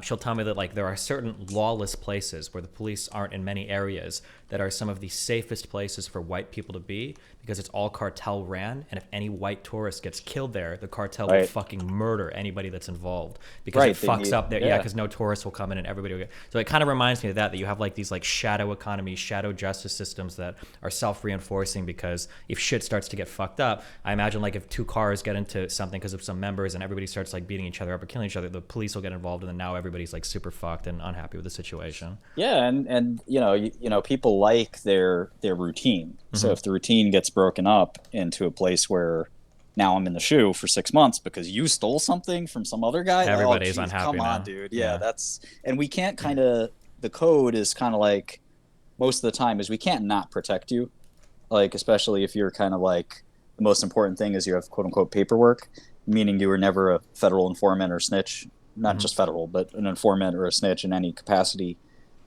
She'll tell me that like there are certain lawless places where the police aren't in many areas that are some of the safest places for white people to be because it's all cartel ran, and if any white tourist gets killed there, the cartel will fucking murder anybody that's involved because it fucks up there. Yeah, because no tourists will come in and everybody will get. So it kind of reminds me of that you have like these like shadow economies, shadow justice systems that are self-reinforcing because if shit starts to get fucked up, I imagine like if two cars get into something because of some members and everybody starts like beating each other up or killing each other, the police will get involved, and then now everybody's like super fucked and unhappy with the situation. Yeah, and people like their routine. So if the routine gets broken up into a place where now I'm in the shoe for 6 months because you stole something from some other guy, everybody's unhappy. Come now. on, dude. Yeah, and we can't the code is kind of like most of the time is we can't not protect you, like especially if you're kind of like the most important thing is you have quote unquote paperwork, meaning you were never a federal informant or snitch, not just federal, but an informant or a snitch in any capacity.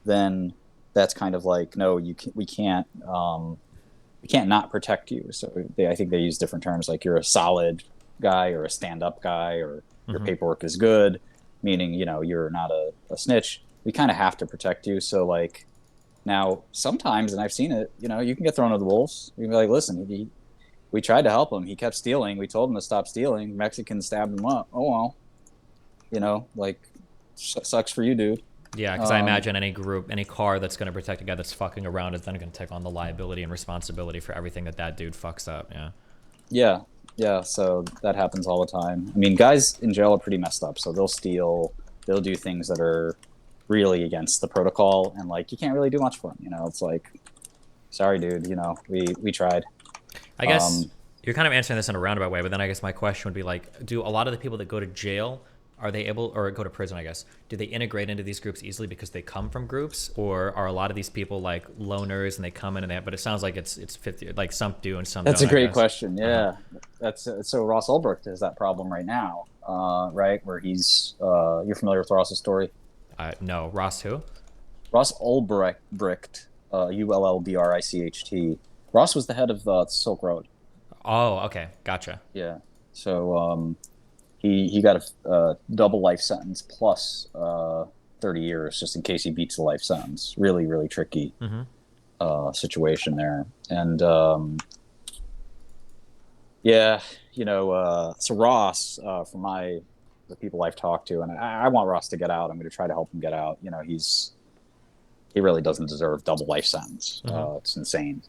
Then that's kind of like no, we can't not protect you. So I think they use different terms like you're a solid guy or a stand-up guy or your paperwork is good, meaning you're not a snitch. We kind of have to protect you. So like. Now, sometimes, and I've seen it, you can get thrown to the wolves. You can be like, listen, we tried to help him. He kept stealing. We told him to stop stealing. Mexicans stabbed him up. Oh, well. Sucks for you, dude. Yeah, because I imagine any car that's going to protect a guy that's fucking around is then going to take on the liability and responsibility for everything that dude fucks up, yeah. Yeah, so that happens all the time. I mean, guys in jail are pretty messed up, so they'll steal. They'll do things that are really against the protocol, and like you can't really do much for them. It's like, sorry, dude. We tried. I guess you're kind of answering this in a roundabout way, but then I guess my question would be like, do a lot of the people that go to jail, are they able, or go to prison, I guess, do they integrate into these groups easily because they come from groups, or are a lot of these people like loners and they come in and but it sounds like it's 50, like some do and some don't. That's a great question. Yeah, that's so Ross Ulbricht has that problem right now, right? Where he's you're familiar with Ross's story? No. Ross who? Ross Ulbricht, Ullbricht. Ross was the head of Silk Road. Oh, okay. Gotcha. Yeah. So he got a double life sentence plus 30 years just in case he beats the life sentence. Really, really tricky situation there. And so Ross, from my the people I've talked to, and I want Ross to get out. I'm going to try to help him get out. You know, he really doesn't deserve double life sentence. It's insane.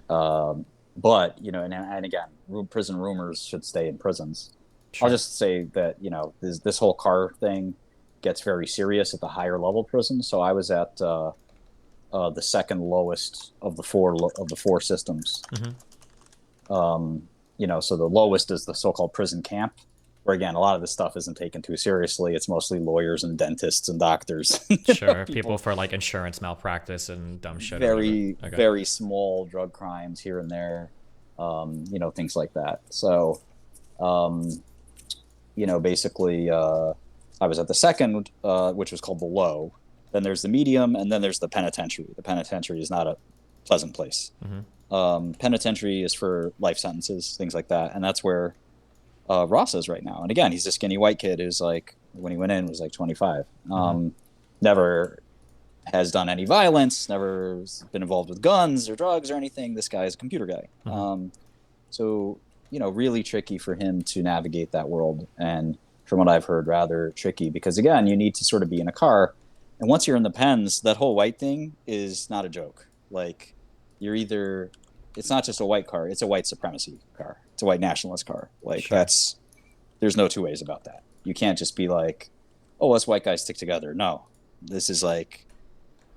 But you know, and again, prison rumors should stay in prisons. Sure. I'll just say that, you know, this whole car thing gets very serious at the higher level prison. So I was at the second lowest of the four systems. You know, so the lowest is the so-called prison camp, where again, a lot of this stuff isn't taken too seriously. It's mostly lawyers and dentists and doctors. Sure, people for like insurance malpractice and dumb shit. Very small drug crimes here and there, you know, things like that. So, you know, basically, I was at the second, which was called the low. Then there's the medium, and then there's the penitentiary. The penitentiary is not a pleasant place. Penitentiary is for life sentences, things like that, and that's where Ross is right now. And again, he's a skinny white kid who's like, when he went in, was like 25. Never has done any violence, never been involved with guns or drugs or anything. This guy is a computer guy. So, you know, really tricky for him to navigate that world. And from what I've heard, rather tricky, because again, you need to sort of be in a car. And once you're in the pens, that whole white thing is not a joke. Like, you're either, it's not just a white car, it's a white supremacy car. It's a white nationalist car. Like, sure. There's no two ways about that. You can't just be like, oh, us white guys stick together. No, this is like,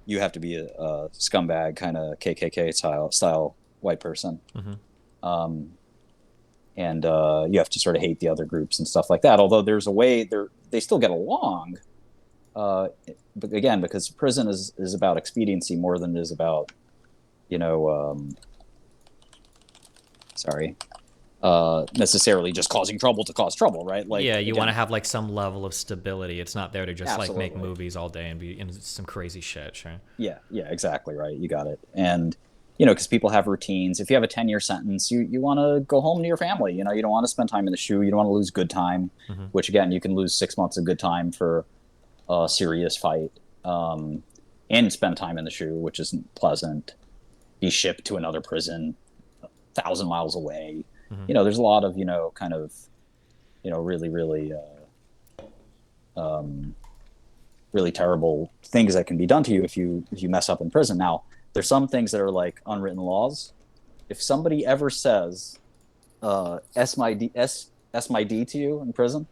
you have to be a scumbag kind of KKK style white person. And you have to sort of hate the other groups and stuff like that. Although there's a way they still get along. But again, because prison is about expediency more than it is about, you know, necessarily just causing trouble to cause trouble, right? Like, yeah, you want to have like some level of stability. It's not there to just like make movies all day and be in some crazy shit, sure. Yeah, exactly right. You got it. And you know, because people have routines. If you have a 10-year sentence, you want to go home to your family. You know, you don't want to spend time in the SHU. You don't want to lose good time, which again, you can lose 6 months of good time for a serious fight, and spend time in the SHU, which isn't pleasant. Be shipped to another prison 1,000 miles away. You know, there's a lot of, you know, kind of, you know, really, really, really terrible things that can be done to you if you mess up in prison. Now, there's some things that are like unwritten laws. If somebody ever says S my D to you in prison,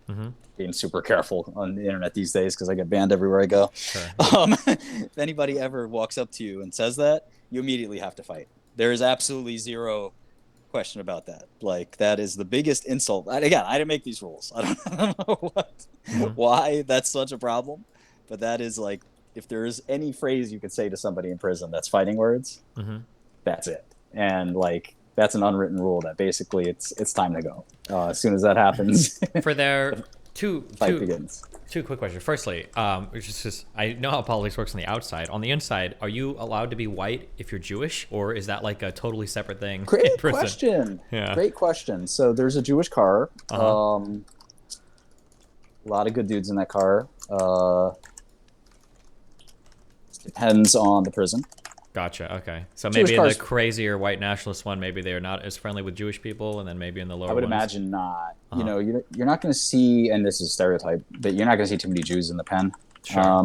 being super careful on the internet these days because I get banned everywhere I go. Sure. If anybody ever walks up to you and says that, you immediately have to fight. There is absolutely zero question about that. Like, that is the biggest insult. Again, I didn't make these rules. I don't know why that's such a problem, but that is like, if there is any phrase you could say to somebody in prison that's fighting words, that's it. And like, that's an unwritten rule that basically it's time to go. As soon as that happens, for their fight begins. Two quick questions. Firstly, just I know how politics works on the outside. On the inside, are you allowed to be white if you're Jewish, or is that like a totally separate thing? Great question. Yeah. Great question. So there's a Jewish car. A lot of good dudes in that car. Depends on the prison. Gotcha. Okay. So maybe in the crazier white nationalist one, maybe they're not as friendly with Jewish people, and then maybe in the lower I would imagine not. You know, you're not going to see, and this is a stereotype, but you're not going to see too many Jews in the pen. Sure.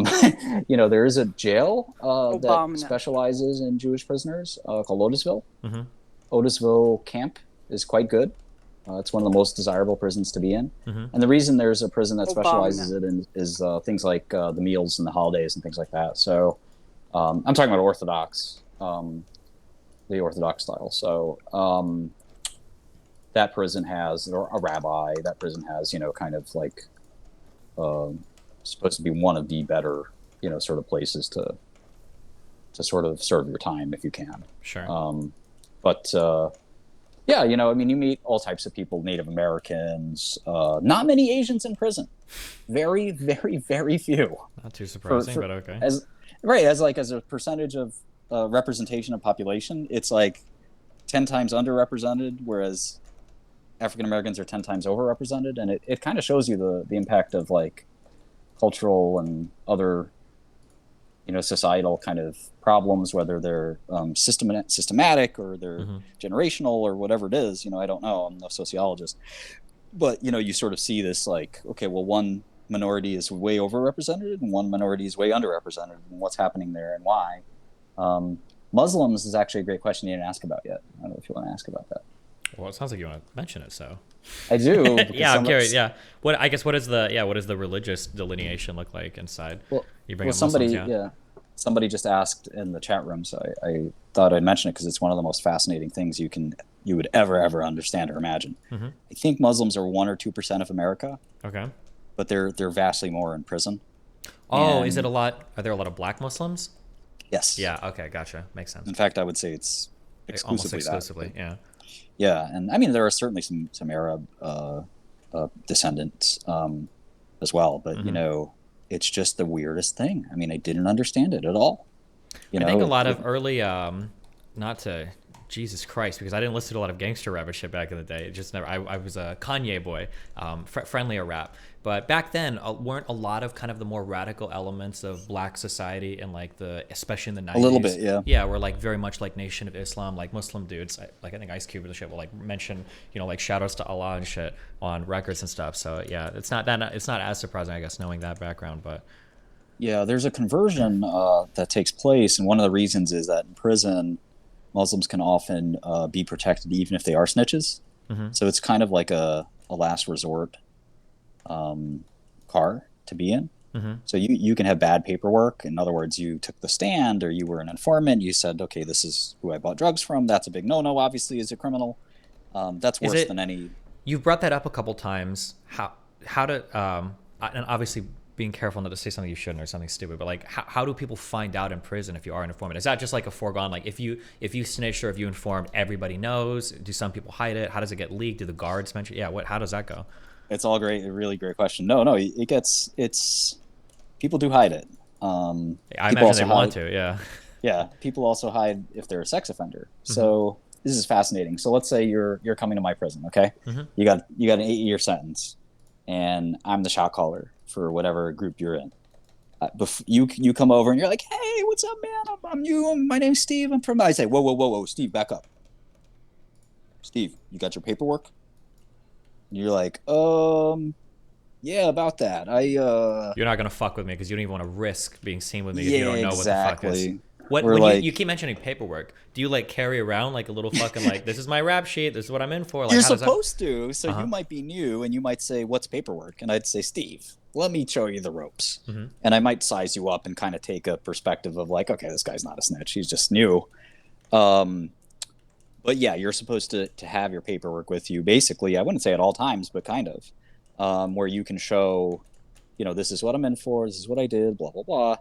You know, there is a jail that specializes in Jewish prisoners called Otisville. Otisville camp is quite good. It's one of the most desirable prisons to be in. And the reason there's a prison that specializes in is things like the meals and the holidays and things like that. So I'm talking about Orthodox, the Orthodox style. So that prison has a rabbi. That prison has, you know, kind of like supposed to be one of the better, you know, sort of places to sort of serve your time if you can. Sure. But yeah, you know, I mean, you meet all types of people, Native Americans, not many Asians in prison. Very, very, very few. Not too surprising, but okay. As a percentage of representation of population, it's like 10 times underrepresented, whereas African Americans are 10 times overrepresented. And it kind of shows you the impact of like cultural and other, you know, societal kind of problems, whether they're systematic or they're generational or whatever it is. You know, I don't know. I'm no sociologist. But you sort of see this like, okay, well, one minority is way overrepresented and one minority is way underrepresented, and what's happening there and why. Muslims is actually a great question you didn't ask about yet. I don't know if you want to ask about that. Well, it sounds like you want to mention it, so. I do. Yeah, I'm curious. Yeah, what is the religious delineation look like inside? Well, You bring well, up somebody, Muslims, yeah. somebody just asked in the chat room, so I thought I'd mention it because it's one of the most fascinating things you would ever understand or imagine. Mm-hmm. I think Muslims are 1 or 2% of America, Okay. but they're vastly more in prison. Oh, And is it a lot? Are there a lot of black Muslims? yes. Yeah. Okay. Gotcha. Makes sense. In fact, I would say it's Almost exclusively exclusively. that. Yeah. Yeah, and I mean there are certainly some Arab descendants as well, but Mm-hmm. it's just the weirdest thing. I mean, I didn't understand it at all. I think a lot of early, not to Jesus Christ, because I didn't listen to a lot of gangster rap or shit back in the day. It just never. I was a Kanye boy, friendlier rap. But back then, weren't a lot of kind of the more radical elements of black society and like especially in the 90s. A little bit, yeah. Yeah, we're like very much like Nation of Islam, like Muslim dudes. I think Ice Cube and shit will like mention, like shout outs to Allah and shit on records and stuff. So yeah, it's not as surprising, I guess, knowing that background, but. Yeah, there's a conversion that takes place, and one of the reasons is that in prison, Muslims can often be protected even if they are snitches. Mm-hmm. So it's kind of like a last resort car to be in. Mm-hmm. So you can have bad paperwork. In other words, you took the stand or you were an informant. You said, okay, this is who I bought drugs from. That's a big no-no, obviously, as a criminal. That's worse than any... You've brought that up a couple times. How to... and obviously being careful not to say something you shouldn't or something stupid, but like how do people find out in prison if you are an informant? Is that just like a foregone, like if you snitched or if you informed, everybody knows? Do some people hide it? How does it get leaked? Do the guards mention? Yeah, how does that go? It's all great. A really great question. No, it's people do hide it. I imagine they want to, yeah. Yeah, people also hide if they're a sex offender. Mm-hmm. So this is fascinating. So let's say you're coming to my prison, okay? Mm-hmm. You got an 8-year sentence, and I'm the shot caller for whatever group you're in. You come over and you're like, hey, what's up, man? I'm you. My name's Steve. I'm from... I say, whoa, Steve, back up. Steve, you got your paperwork? And you're like, yeah, about that. You're not gonna fuck with me because you don't even want to risk being seen with me if you don't know exactly. What the fuck is. When you keep mentioning paperwork, do you like carry around like a little fucking like, this is my rap sheet, this is what I'm in for? Like, you're supposed to. So you might be new and you might say, what's paperwork? And I'd say, Steve, let me show you the ropes. Mm-hmm. And I might size you up and kind of take a perspective of like, okay, this guy's not a snitch, he's just new. But yeah, you're supposed to have your paperwork with you, basically. I wouldn't say at all times, but kind of, where you can show, this is what I'm in for, this is what I did, blah, blah, blah.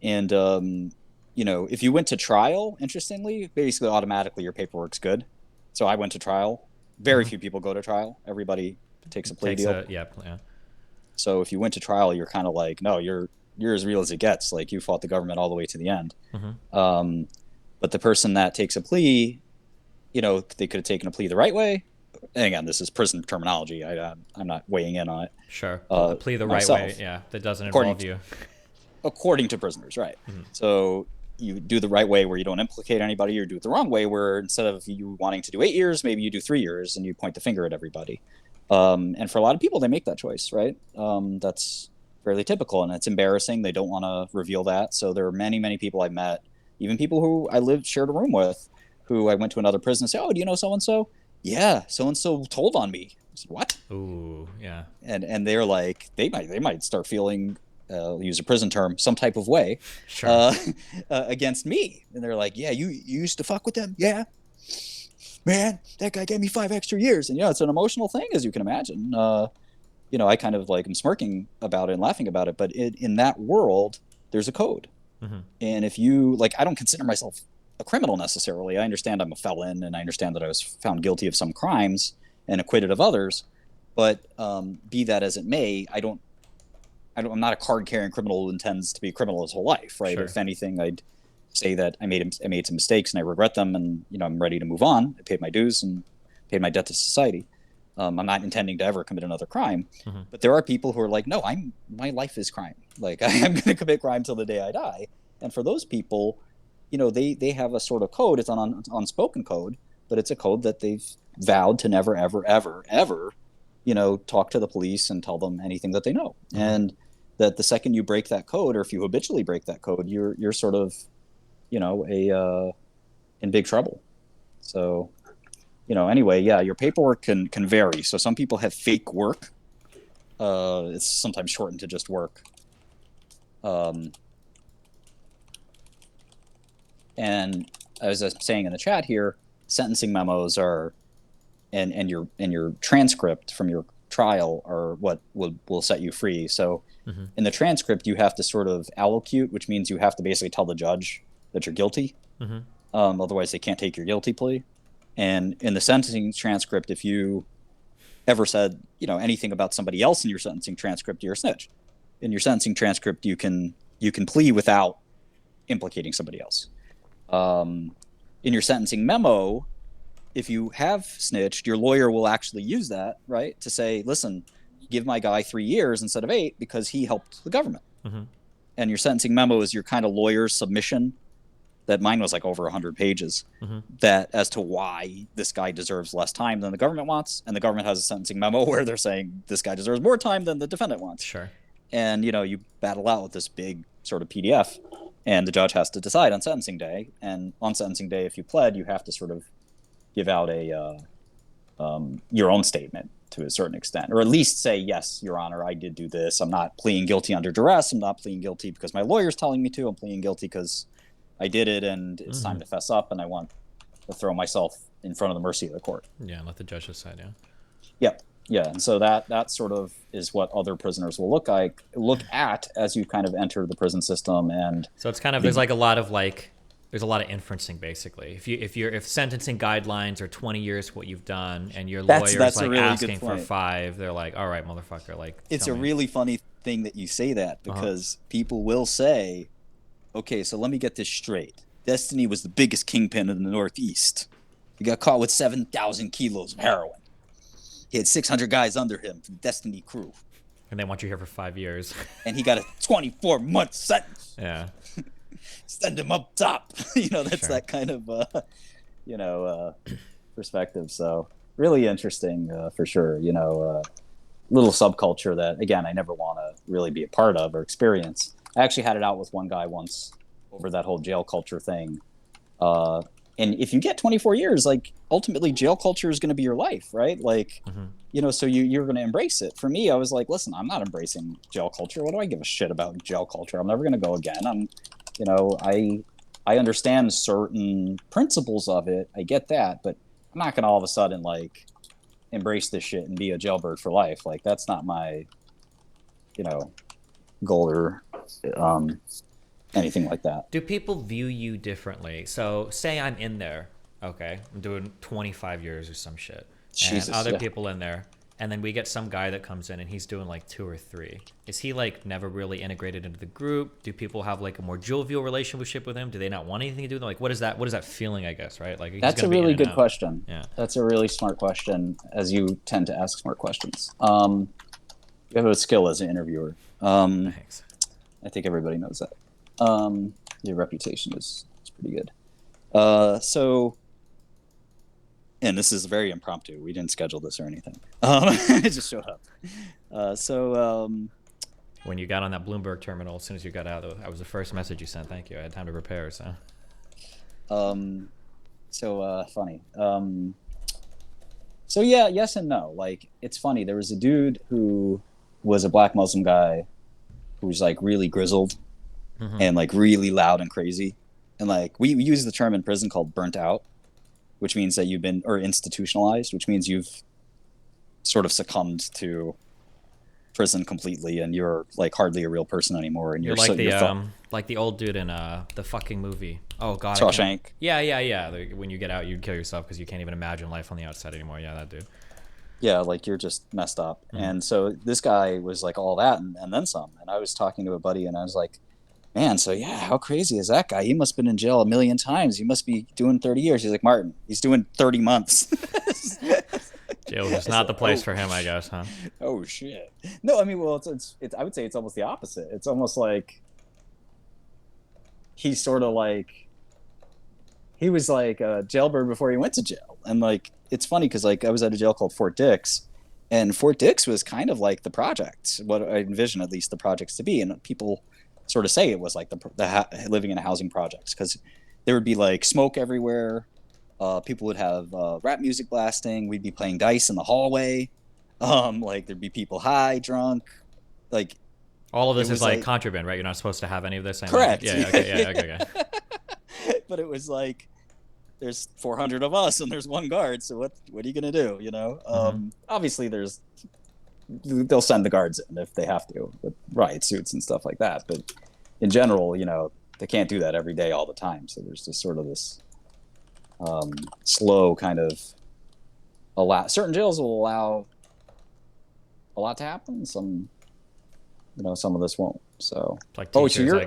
And, if you went to trial, interestingly, basically automatically your paperwork's good. So I went to trial. Very few people go to trial. Everybody takes a plea deal. Yeah. So if you went to trial, you're kind of like, no, you're as real as it gets. Like, you fought the government all the way to the end. Mm-hmm. But the person that takes a plea, they could have taken a plea the right way. And again, this is prison terminology. I'm not weighing in on it. Sure. Plea the myself, right way. Yeah. That doesn't involve you. According to prisoners, right. Mm-hmm. So you do the right way where you don't implicate anybody, or do it the wrong way where instead of you wanting to do 8 years, maybe you do 3 years and you point the finger at everybody. And for a lot of people, they make that choice, right? That's fairly typical, and it's embarrassing. They don't want to reveal that. So there are many, many people I've met, even people who I shared a room with, who I went to another prison and say, oh, do you know so-and-so? Yeah, so-and-so told on me. I said, what? Ooh, yeah. And they're like, they might start feeling, use a prison term, some type of way, sure. Against me. And they're like, yeah, you used to fuck with them? Yeah. Man, that guy gave me 5 extra years. And it's an emotional thing, as you can imagine. I kind of like, I'm smirking about it and laughing about it, but in that world, there's a code. Mm-hmm. And if you, like, I don't consider myself a criminal necessarily. I understand I'm a felon, and I understand that I was found guilty of some crimes and acquitted of others. But be that as it may, I'm not a card-carrying criminal who intends to be a criminal his whole life, right? Sure. If anything, I'd say that I made some mistakes and I regret them, and I'm ready to move on. I paid my dues and paid my debt to society. I'm not intending to ever commit another crime. Mm-hmm. But there are people who are like, no, my life is crime. Like, I'm going to commit crime till the day I die. And for those people, they have a sort of code. It's an unspoken code, but it's a code that they've vowed to never, ever, ever, ever talk to the police and tell them anything that they know. And that the second you break that code, or if you habitually break that code, you're sort of, in big trouble. So, anyway, yeah, your paperwork can vary. So some people have fake work. It's sometimes shortened to just work. And as I was saying in the chat here, sentencing memos are, and your transcript from your trial are what will set you free. So in the transcript, you have to sort of allocute, which means you have to basically tell the judge that you're guilty. Otherwise, they can't take your guilty plea. And in the sentencing transcript, if you ever said anything about somebody else in your sentencing transcript, you're a snitch. In your sentencing transcript, you can plea without implicating somebody else. In your sentencing memo, if you have snitched, your lawyer will actually use that, right, to say, listen, give my guy 3 years instead of 8 because he helped the government. And your sentencing memo is your kind of lawyer's submission. That mine was like over 100 pages, that as to why this guy deserves less time than the government wants, and the government has a sentencing memo where they're saying this guy deserves more time than the defendant wants. Sure. And you battle out with this big sort of PDF, and the judge has to decide on sentencing day. And on sentencing day, if you pled, you have to sort of give out a your own statement to a certain extent, or at least say, yes, Your Honor, I did do this. I'm not pleading guilty under duress. I'm not pleading guilty because my lawyer's telling me to. I'm pleading guilty because I did it, and it's time to fess up, and I want to throw myself in front of the mercy of the court. Yeah, and let the judge decide. Yeah, and so that sort of is what other prisoners will look at as you kind of enter the prison system. And so it's kind of there's a lot of inferencing basically. If sentencing guidelines are 20 years what you've done, and your lawyer's really asking for 5, they're like, all right, motherfucker, it's a really funny thing that you say that, because people will say, okay, so let me get this straight. Destiny was the biggest kingpin in the Northeast. He got caught with 7,000 kilos of heroin. He had 600 guys under him from the Destiny crew. And they want you here for 5 years. And he got a 24-month sentence. Yeah. Send him up top. That's that kind of, perspective. So really interesting, for sure. Little subculture that, again, I never want to really be a part of or experience. I actually had it out with one guy once over that whole jail culture thing. And if you get 24 years, ultimately jail culture is going to be your life, right? So you're going to embrace it. For me, I was like, listen, I'm not embracing jail culture. What do I give a shit about jail culture? I'm never going to go again. I understand certain principles of it. I get that, but I'm not going to all of a sudden embrace this shit and be a jailbird for life. That's not my, goal or anything like that. Do people view you differently? So say I'm in there, okay, I'm doing 25 years or some shit, Jesus, and other people in there, and then we get some guy that comes in and he's doing 2 or 3. Is he never really integrated into the group? Do people have a more jovial relationship with him? Do they not want anything to do with him? What is that feeling, I guess, right? That's a really good question. Yeah, that's a really smart question, as you tend to ask smart questions. You have a skill as an interviewer. Thanks. I think everybody knows that. Your reputation is pretty good. And this is very impromptu. We didn't schedule this or anything. It just showed up. When you got on that Bloomberg terminal, as soon as you got out, that was the first message you sent. Thank you. I had time to prepare. So funny. So yeah, yes and no. It's funny. There was a dude who was a black Muslim guy who was really grizzled and really loud and crazy. And we use the term in prison called burnt out, which means that you've been, or institutionalized, which means you've sort of succumbed to prison completely, and you're hardly a real person anymore. And you're like the old dude in the fucking movie. Oh God, Shawshank. Yeah. When you get out, you'd kill yourself because you can't even imagine life on the outside anymore. Yeah, that dude. Yeah, you're just messed up. And so this guy was all that and then some. And I was talking to a buddy, and I was like, man, so yeah, how crazy is that guy? He must have been in jail 1 million times. He must be doing 30 years. He's like, Martin, he's doing 30 months. Jail is not the place for him, I guess, huh? Oh, shit. No, I mean, well, it's I would say it's almost the opposite. It's almost he's sort of he was a jailbird before he went to jail. And it's funny because I was at a jail called Fort Dix, And Fort Dix was kind of like the projects, what I envision at least the projects to be. And people sort of say it was like living in a housing projects because there would be like smoke everywhere. People would have rap music blasting. We'd be playing dice in the hallway. Like there'd be people high, drunk. Like all of this is like contraband, right? You're not supposed to have any of this. Correct. Yeah. Okay. Yeah. Okay. But it was like there's 400 of us and there's one guard. So what are you gonna do? You know, obviously they'll send the guards in if they have to with riot suits and stuff like that. But in general, you know, they can't do that every day all the time. So there's just sort of this slow kind of certain jails will allow a lot to happen. Some, you know, some of this won't. So like teachers, so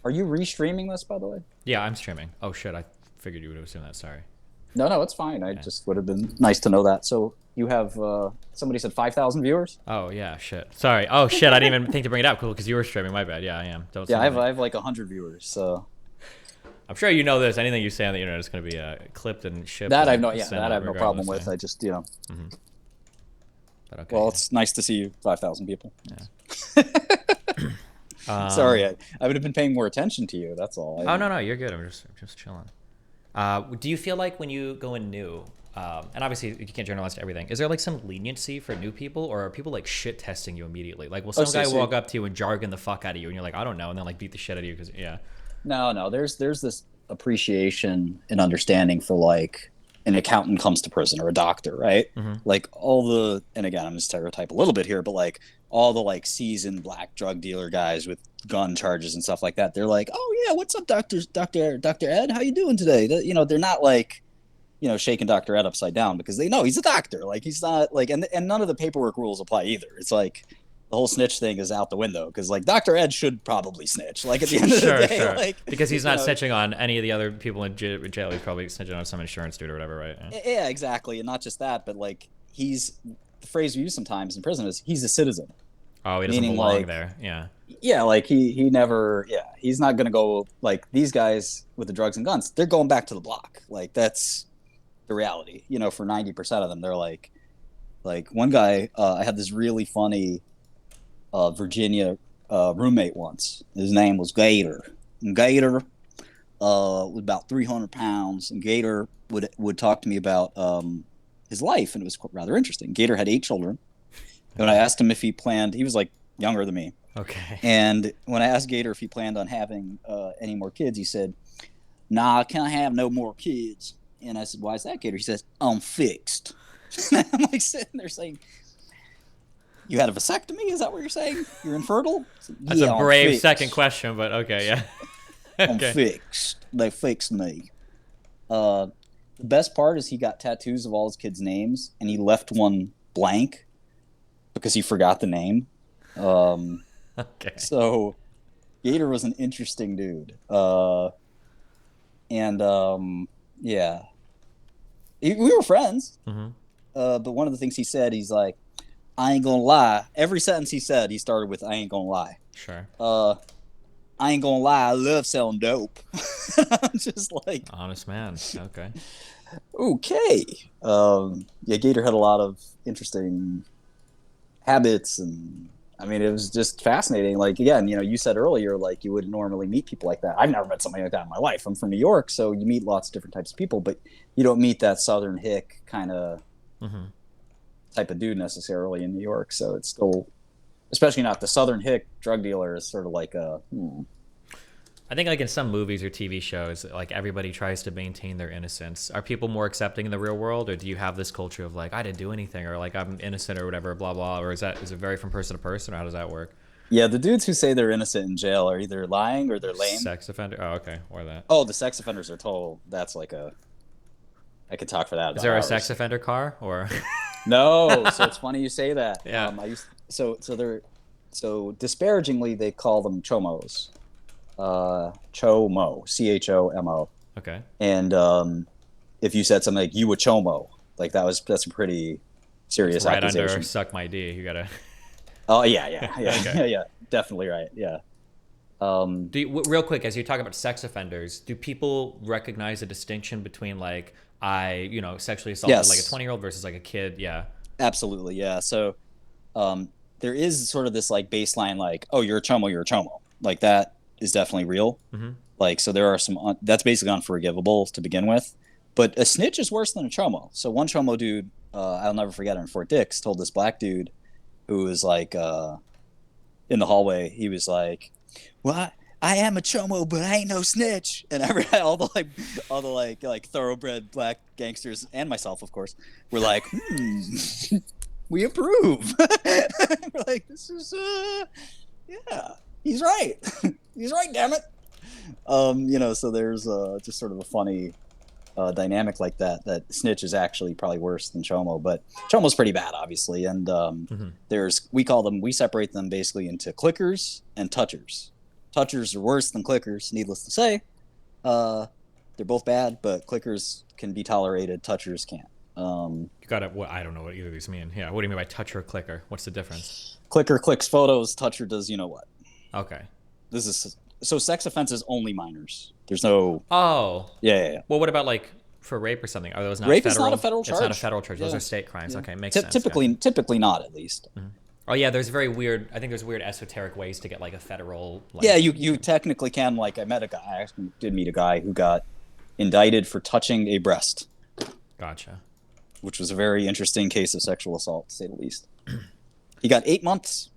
are you restreaming this, by the way? Yeah, I'm streaming. Oh shit, I figured you would have assumed that. Sorry. No, it's fine. I just would have been nice to know that. So you have somebody said 5,000 viewers. Oh yeah, shit. Sorry. Oh shit, I didn't even think to bring it up. Cool, because you were streaming. My bad. Yeah, I am. I have like 100 viewers. So I'm sure you know this. Anything you say on the internet is going to be clipped and shipped. That I have no problem with. I just, you know. Mm-hmm. But okay. Well, it's nice to see you, 5,000 people. Yeah. Sorry, I would have been paying more attention to you. That's all. No, you're good. I'm just chilling. Do you feel like when you go in new, and obviously you can't generalize to everything, is there like some leniency for new people, or are people like shit testing you immediately? Like, will some guy walk up to you and jargon the fuck out of you, and you're like, I don't know, and then like beat the shit out of you because No, there's this appreciation and understanding for like an accountant comes to prison or a doctor, right? Mm-hmm. Like and again, I'm gonna stereotype a little bit here, but like all the like seasoned black drug dealer guys with gun charges and stuff like that, they're like, oh yeah, what's up, Dr. Ed? How you doing today? You know, they're not like, you know, shaking Dr. Ed upside down because they know he's a doctor. Like he's not like, and none of the paperwork rules apply either. It's like the whole snitch thing is out the window because like Dr. Ed should probably snitch. Like at the end of the day, like because he's not snitching on any of the other people in jail. He's probably snitching on some insurance dude or whatever, right? Yeah, exactly. And not just that, but like the phrase we use sometimes in prison is he's a citizen. Oh, he doesn't belong there. Yeah. Yeah, like he never. Yeah, he's not gonna go like these guys with the drugs and guns. They're going back to the block. Like that's the reality. You know, for 90% of them, they're like one guy. I had this really funny Virginia roommate once. His name was Gator. And Gator was about 300 pounds. And Gator would talk to me about his life, and it was rather interesting. Gator had 8 children. And when I asked him if he planned, he was like younger than me. Okay. And when I asked Gator if he planned on having any more kids, he said, "Nah, I can't have no more kids." And I said, "Why is that, Gator?" He says, "I'm fixed." I'm like sitting there saying, "You had a vasectomy? Is that what you're saying? You're infertile?" That's a brave second question, but okay, yeah. I'm fixed. They fixed me. The best part is he got tattoos of all his kids' names, and he left one blank because he forgot the name. Okay. So Gator was an interesting dude. Yeah. We were friends. Mm-hmm. But one of the things he said, he's like, "I ain't gonna lie." Every sentence he said, he started with, "I ain't gonna lie." Sure. I ain't gonna lie, I love selling dope. I'm just like, honest man. Okay. Okay. Yeah, Gator had a lot of interesting habits, and I mean, it was just fascinating. Like, again, you know, you said earlier, like, you wouldn't normally meet people like that. I've never met somebody like that in my life. I'm from New York, so you meet lots of different types of people, but you don't meet that Southern hick kind of type of dude necessarily in New York. So it's still, especially not the Southern hick drug dealer, is sort of like a I think like in some movies or TV shows, like everybody tries to maintain their innocence. Are people more accepting in the real world, or do you have this culture of like, I didn't do anything, or like I'm innocent or whatever, blah blah, or is it vary from person to person, or how does that work? Yeah, the dudes who say they're innocent in jail are either lying or they're lame. Sex offender? Oh, okay, or that. Oh, the sex offenders are total. That's like I could talk for that. Is there a sex offender car or? No, so it's funny you say that. Yeah. So disparagingly they call them chomos. Chomo, CHOMO. Okay. And if you said something like "you a chomo," like that's a pretty serious right accusation. Under suck my D, you gotta. Oh yeah, Okay. yeah, definitely right. Yeah. Real quick, as you talk about sex offenders, do people recognize a distinction between like sexually assaulted like a 20-year-old versus like a kid? Yeah. Absolutely, yeah. So there is sort of this like baseline, like, oh, you're a chomo, you're a chomo. Like that is definitely real. Mm-hmm. Like, so there are that's basically unforgivable to begin with. But a snitch is worse than a chomo. So one chomo dude, I'll never forget it, in Fort Dix, told this black dude who was like in the hallway, he was like, well, I am a chomo, but I ain't no snitch. And all the like thoroughbred black gangsters and myself, of course, were like, we approve. We're like, this is yeah, he's right. He's right, damn it. So there's just sort of a funny dynamic like that snitch is actually probably worse than chomo, but chomo's pretty bad, obviously. And we separate them basically into clickers and touchers. Touchers are worse than clickers, needless to say. They're both bad, but clickers can be tolerated, touchers can't. You got it. What, I don't know what either of these mean. Yeah. What do you mean by toucher or clicker? What's the difference? Clicker clicks photos, toucher does you know what. Okay. This is so sex offenses only minors. There's no. Oh. Yeah. Well, what about like for rape or something? Are those not rape? Federal? Is not a federal charge. It's not a federal charge. Yeah. Those are state crimes. Yeah. Okay, makes sense. Typically not, at least. Mm-hmm. Oh yeah, there's very weird. I think there's weird esoteric ways to get like a federal. Like, yeah, you technically can. Like I actually did meet a guy who got indicted for touching a breast. Gotcha. Which was a very interesting case of sexual assault, to say the least. He got 8 months,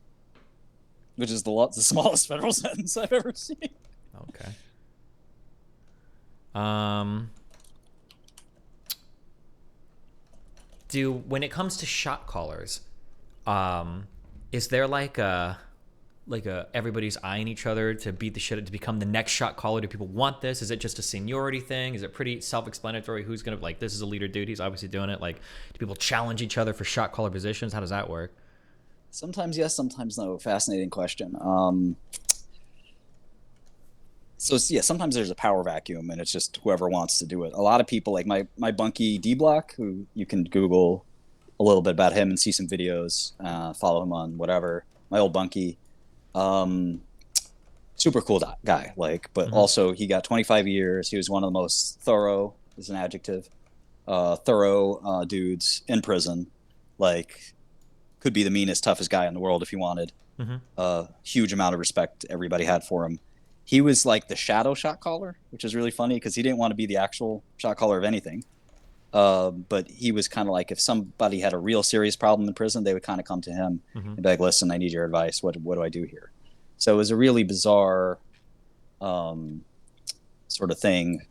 which is the smallest federal sentence I've ever seen. Okay. When it comes to shot callers, is there like a everybody's eyeing each other to beat the shit to become the next shot caller? Do people want this? Is it just a seniority thing? Is it pretty self-explanatory? Who's gonna like this is a leader dude? He's obviously doing it. Like, do people challenge each other for shot caller positions? How does that work? Sometimes yes, sometimes no. Fascinating question. So yeah, sometimes there's a power vacuum, and it's just whoever wants to do it. A lot of people, like my bunkie D Block, who you can Google a little bit about him and see some videos. Follow him on whatever. My old bunkie, super cool guy. Like, but also he got 25 years. He was one of the most thorough, is an adjective, thorough dudes in prison. Like, could be the meanest, toughest guy in the world if he wanted. Huge amount of respect everybody had for him. He was like the shadow shot caller, which is really funny because he didn't want to be the actual shot caller of anything. But he was kind of like, if somebody had a real serious problem in prison, they would kind of come to him and be like, listen, I need your advice. What do I do here? So it was a really bizarre sort of thing,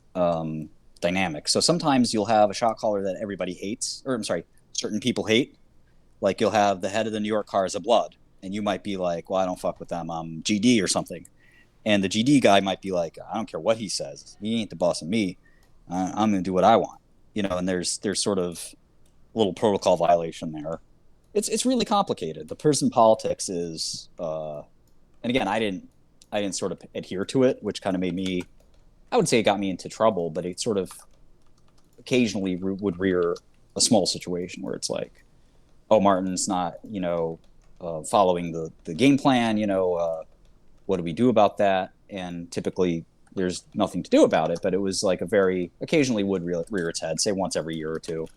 dynamic. So sometimes you'll have a shot caller that everybody hates, or I'm sorry, certain people hate. Like you'll have the head of the New York Cars of Blood, and you might be like, well, I don't fuck with them. I'm GD or something. And the GD guy might be like, I don't care what he says. He ain't the boss of me. I'm going to do what I want. And there's sort of a little protocol violation there. It's really complicated. The prison politics is, and again, I didn't sort of adhere to it, which kind of made me, I would say it got me into trouble, but it sort of occasionally would rear a small situation where it's like, oh, Martin's not, following the game plan, what do we do about that? And typically there's nothing to do about it, but it was like occasionally would rear its head, say once every year or two.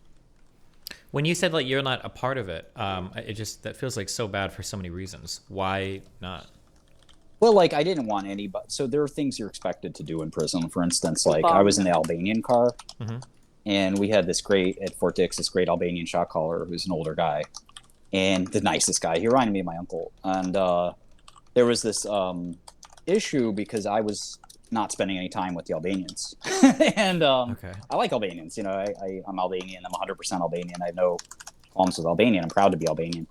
When you said like you're not a part of it, that feels like so bad for so many reasons. Why not? Well, like I didn't want so there are things you're expected to do in prison. For instance, like I was in the Albanian car and we had at Fort Dix, this great Albanian shot caller who's an older guy and the nicest guy. He reminded me of my uncle. And, there was this issue because I was not spending any time with the Albanians. And I like Albanians. I'm Albanian. I'm 100% Albanian. I have no problems with Albanian. I'm proud to be Albanian.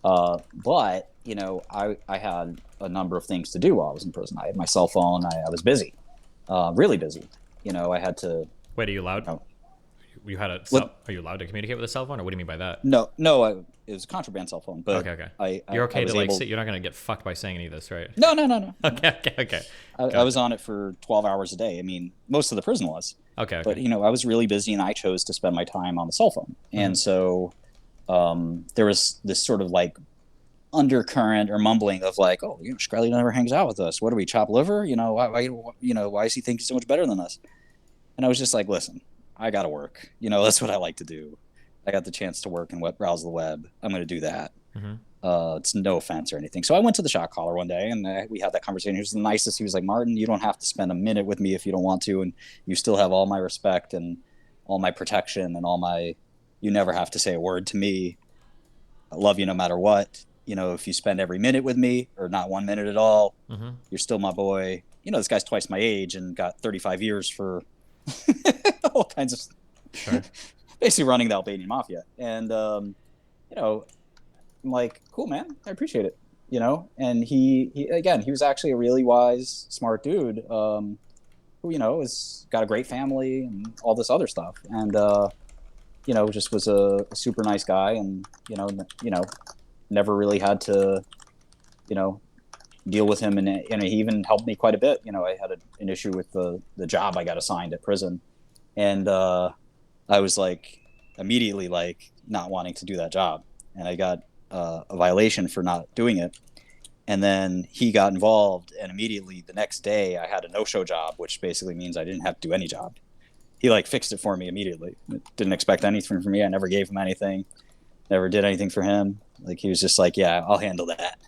But, I had a number of things to do while I was in prison. I had my cell phone. I was busy, really busy. I had to... Wait, are you allowed? Oh. Are you allowed to communicate with a cell phone, or what do you mean by that? No, it was a contraband cell phone. But okay. You're okay to sit. You're not going to get fucked by saying any of this, right? No. Okay. I was on it for 12 hours a day. I mean, most of the prison was. Okay. But I was really busy, and I chose to spend my time on the cell phone. And so there was this sort of like undercurrent or mumbling of like, oh, Shkreli never hangs out with us. What do we, chop liver? Why does he think he's so much better than us? And I was just like, listen, I got to work. That's what I like to do. I got the chance to work and browse the web. I'm going to do that. Mm-hmm. It's no offense or anything. So I went to the shot caller one day and we had that conversation. He was the nicest. He was like, Martin, you don't have to spend a minute with me if you don't want to. And you still have all my respect and all my protection and you never have to say a word to me. I love you no matter what. If you spend every minute with me or not 1 minute at all, Mm-hmm. you're still my boy. This guy's twice my age and got 35 years for all kinds of Sure. basically running the Albanian mafia. And, I'm like, cool, man. I appreciate it. And he again, he was actually a really wise, smart dude, who, has got a great family and all this other stuff. And, just was a super nice guy and, never really had to, deal with him. And he even helped me quite a bit. I had an issue with the job I got assigned at prison. And I was like immediately like not wanting to do that job. And I got a violation for not doing it. And then he got involved. And immediately the next day I had a no-show job, which basically means I didn't have to do any job. He like fixed it for me immediately. Didn't expect anything from me. I never gave him anything. Never did anything for him. Like he was just like, yeah, I'll handle that.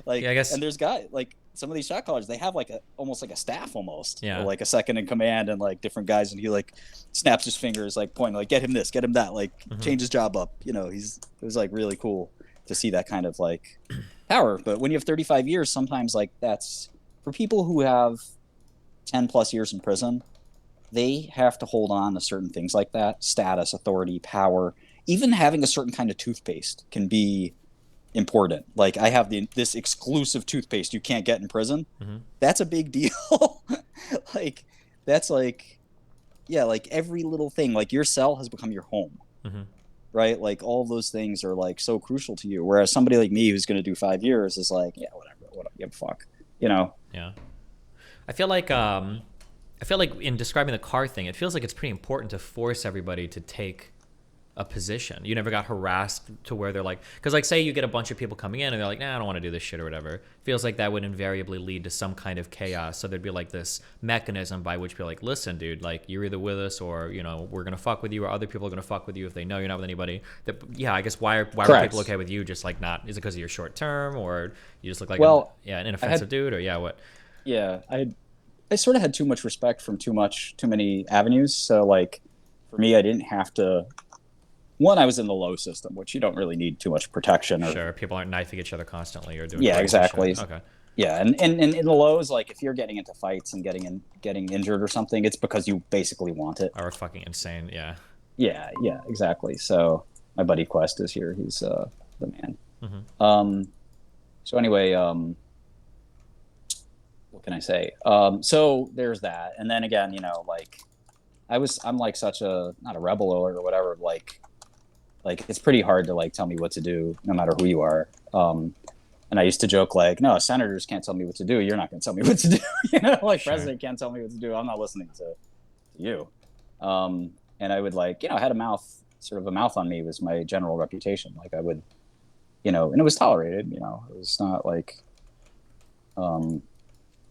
Like, Yeah, I guess. and there's guys like some of these shot callers, they have like almost like a staff almost, Yeah. or like a second in command and like different guys. And he like snaps his fingers, like pointing, like get him this, get him that, like change his job up. It was like really cool to see that kind of like power. But when you have 35 years, sometimes like that's for people who have 10 plus years in prison, they have to hold on to certain things like that: status, authority, power. Even having a certain kind of toothpaste can be important. Like I have this exclusive toothpaste you can't get in prison. That's a big deal. Like that's like, yeah, like every little thing, like your cell has become your home, right? Like all those things are like so crucial to you. Whereas somebody like me who's going to do 5 years is like, yeah, whatever, give a fuck, Yeah. I feel like in describing the car thing, it feels like it's pretty important to force everybody to take a position. You never got harassed to where they're like, because like say you get a bunch of people coming in and they're like, nah, I don't want to do this shit or whatever. Feels like that would invariably lead to some kind of chaos. So there'd be like this mechanism by which people are like, listen, dude, like you're either with us or we're gonna fuck with you, or other people are gonna fuck with you if they know you're not with anybody. That, yeah, I guess why are people okay with you? Just like not, is it because of your short term, or you just look like an inoffensive dude, or what? Yeah, I sort of had too much respect from too many avenues. So like for me, I didn't have to. One, I was in the low system, which you don't really need too much protection. Sure, people aren't knifing each other constantly or doing. Yeah, exactly. Shit. Okay. Yeah, and in the lows, like if you're getting into fights and getting injured or something, it's because you basically want it. Or fucking insane. Yeah. Yeah, exactly. So my buddy Quest is here. He's the man. So anyway, what can I say? So there's that, and then again, like I'm like such a not a rebel or whatever, like it's pretty hard to like tell me what to do no matter who you are. And I used to joke like, no, senators can't tell me what to do. You're not going to tell me what to do. Like sure. President can't tell me what to do. I'm not listening to you. And I would like, I had a mouth on me was my general reputation. Like I would, and it was tolerated, it was not like,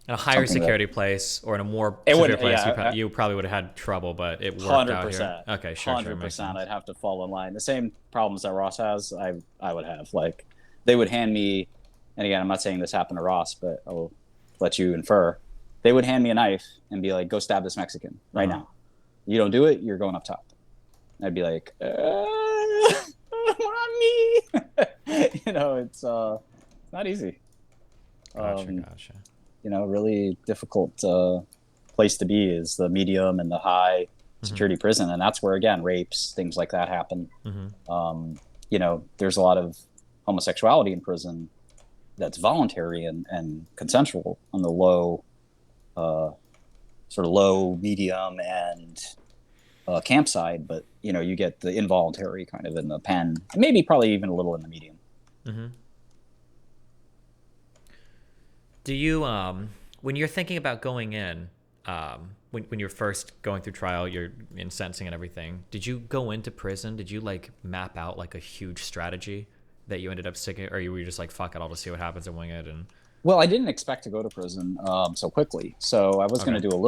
in a higher security place or in a more severe place, you probably would have had trouble, but it worked 100%. Out here. Okay, sure. 100%. I'd have to fall in line. The same problems that Ross has, I would have. Like, they would hand me, and again, I'm not saying this happened to Ross, but I'll let you infer. They would hand me a knife and be like, go stab this Mexican right now. You don't do it, you're going up top. And I'd be like, on me. It's not easy. Gotcha. Really difficult place to be is the medium and the high security prison. And that's where, again, rapes, things like that happen. There's a lot of homosexuality in prison that's voluntary and consensual on the low, sort of low, medium, and campsite. But, you get the involuntary kind of in the pen, and maybe probably even a little in the medium. Do you, when you're thinking about going in, when you're first going through trial, you're in sentencing and everything, did you go into prison? Did you like map out like a huge strategy that you ended up sticking, or you were just like, fuck it, I'll just see what happens and wing it? And Well, I didn't expect to go to prison so quickly, so I was going Okay. to do a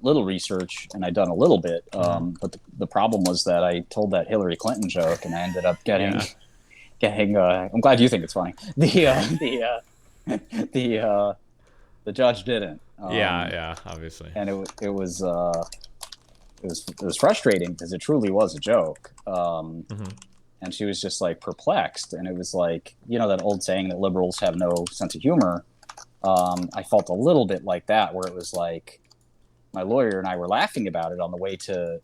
little research, and I'd done a little bit. Mm-hmm. But the problem was that I told that Hillary Clinton joke, and I ended up getting Yeah. getting. I'm glad you think it's funny. The the judge didn't, Yeah. Yeah. Obviously. and it was frustrating because it truly was a joke. Mm-hmm. And she was just like perplexed, and it was like, you know, that old saying that liberals have no sense of humor. I felt a little bit like that, where it was like my lawyer and I were laughing about it on the way to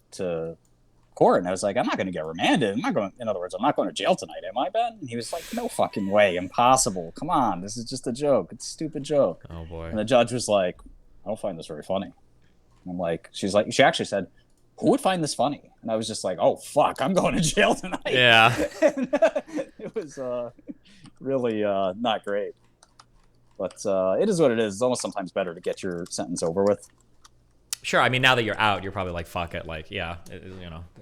court, and I was like, I'm not going to get remanded. I'm not going. In other words, I'm not going to jail tonight, am I, Ben? And he was like, No fucking way, impossible. Come on, this is just a joke. It's a stupid joke. Oh boy. And the judge was like, I don't find this very funny. And I'm like, she actually said, who would find this funny? And I was just like, oh fuck, I'm going to jail tonight. Yeah. And, it was really not great. But it is what it is. It's almost sometimes better to get your sentence over with. Sure. I mean, now that you're out, you're probably like, fuck it. Like, yeah,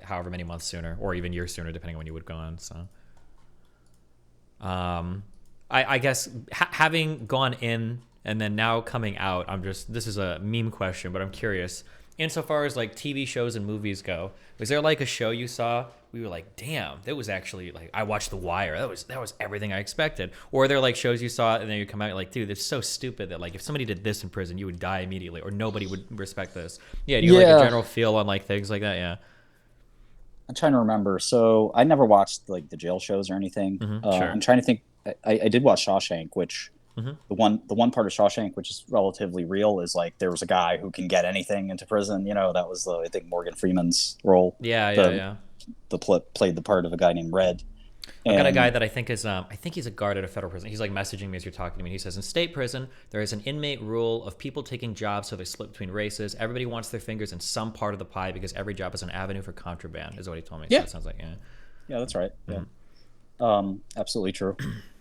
however many months sooner, or even years sooner, depending on when you would go on. So, I guess having gone in and then now coming out, this is a meme question, but I'm curious. Insofar as like TV shows and movies go, was there like a show you saw we were like, damn, that was actually like, I watched The Wire. That was everything I expected. Or are there like shows you saw and then you come out like, dude, it's so stupid that like if somebody did this in prison, you would die immediately, or nobody would respect this. Yeah, do you like a general feel on like things like that? Yeah. I'm trying to remember. So I never watched like the jail shows or anything. Sure. I'm trying to think. I did watch Shawshank, which Mm-hmm. the one part of Shawshank which is relatively real is like there was a guy who can get anything into prison. You know, that was I think Morgan Freeman's role. Yeah, the, yeah. Played the part of a guy named Red. I've got a guy that I think is, I think he's a guard at a federal prison. He's like messaging me as you're talking to me. He says, in state prison, there is an inmate rule of people taking jobs so they split between races. Everybody wants their fingers in some part of the pie because every job is an avenue for contraband, is what he told me. Yeah. So it sounds like, yeah. Yeah, that's right. Mm-hmm. Yeah. Absolutely true.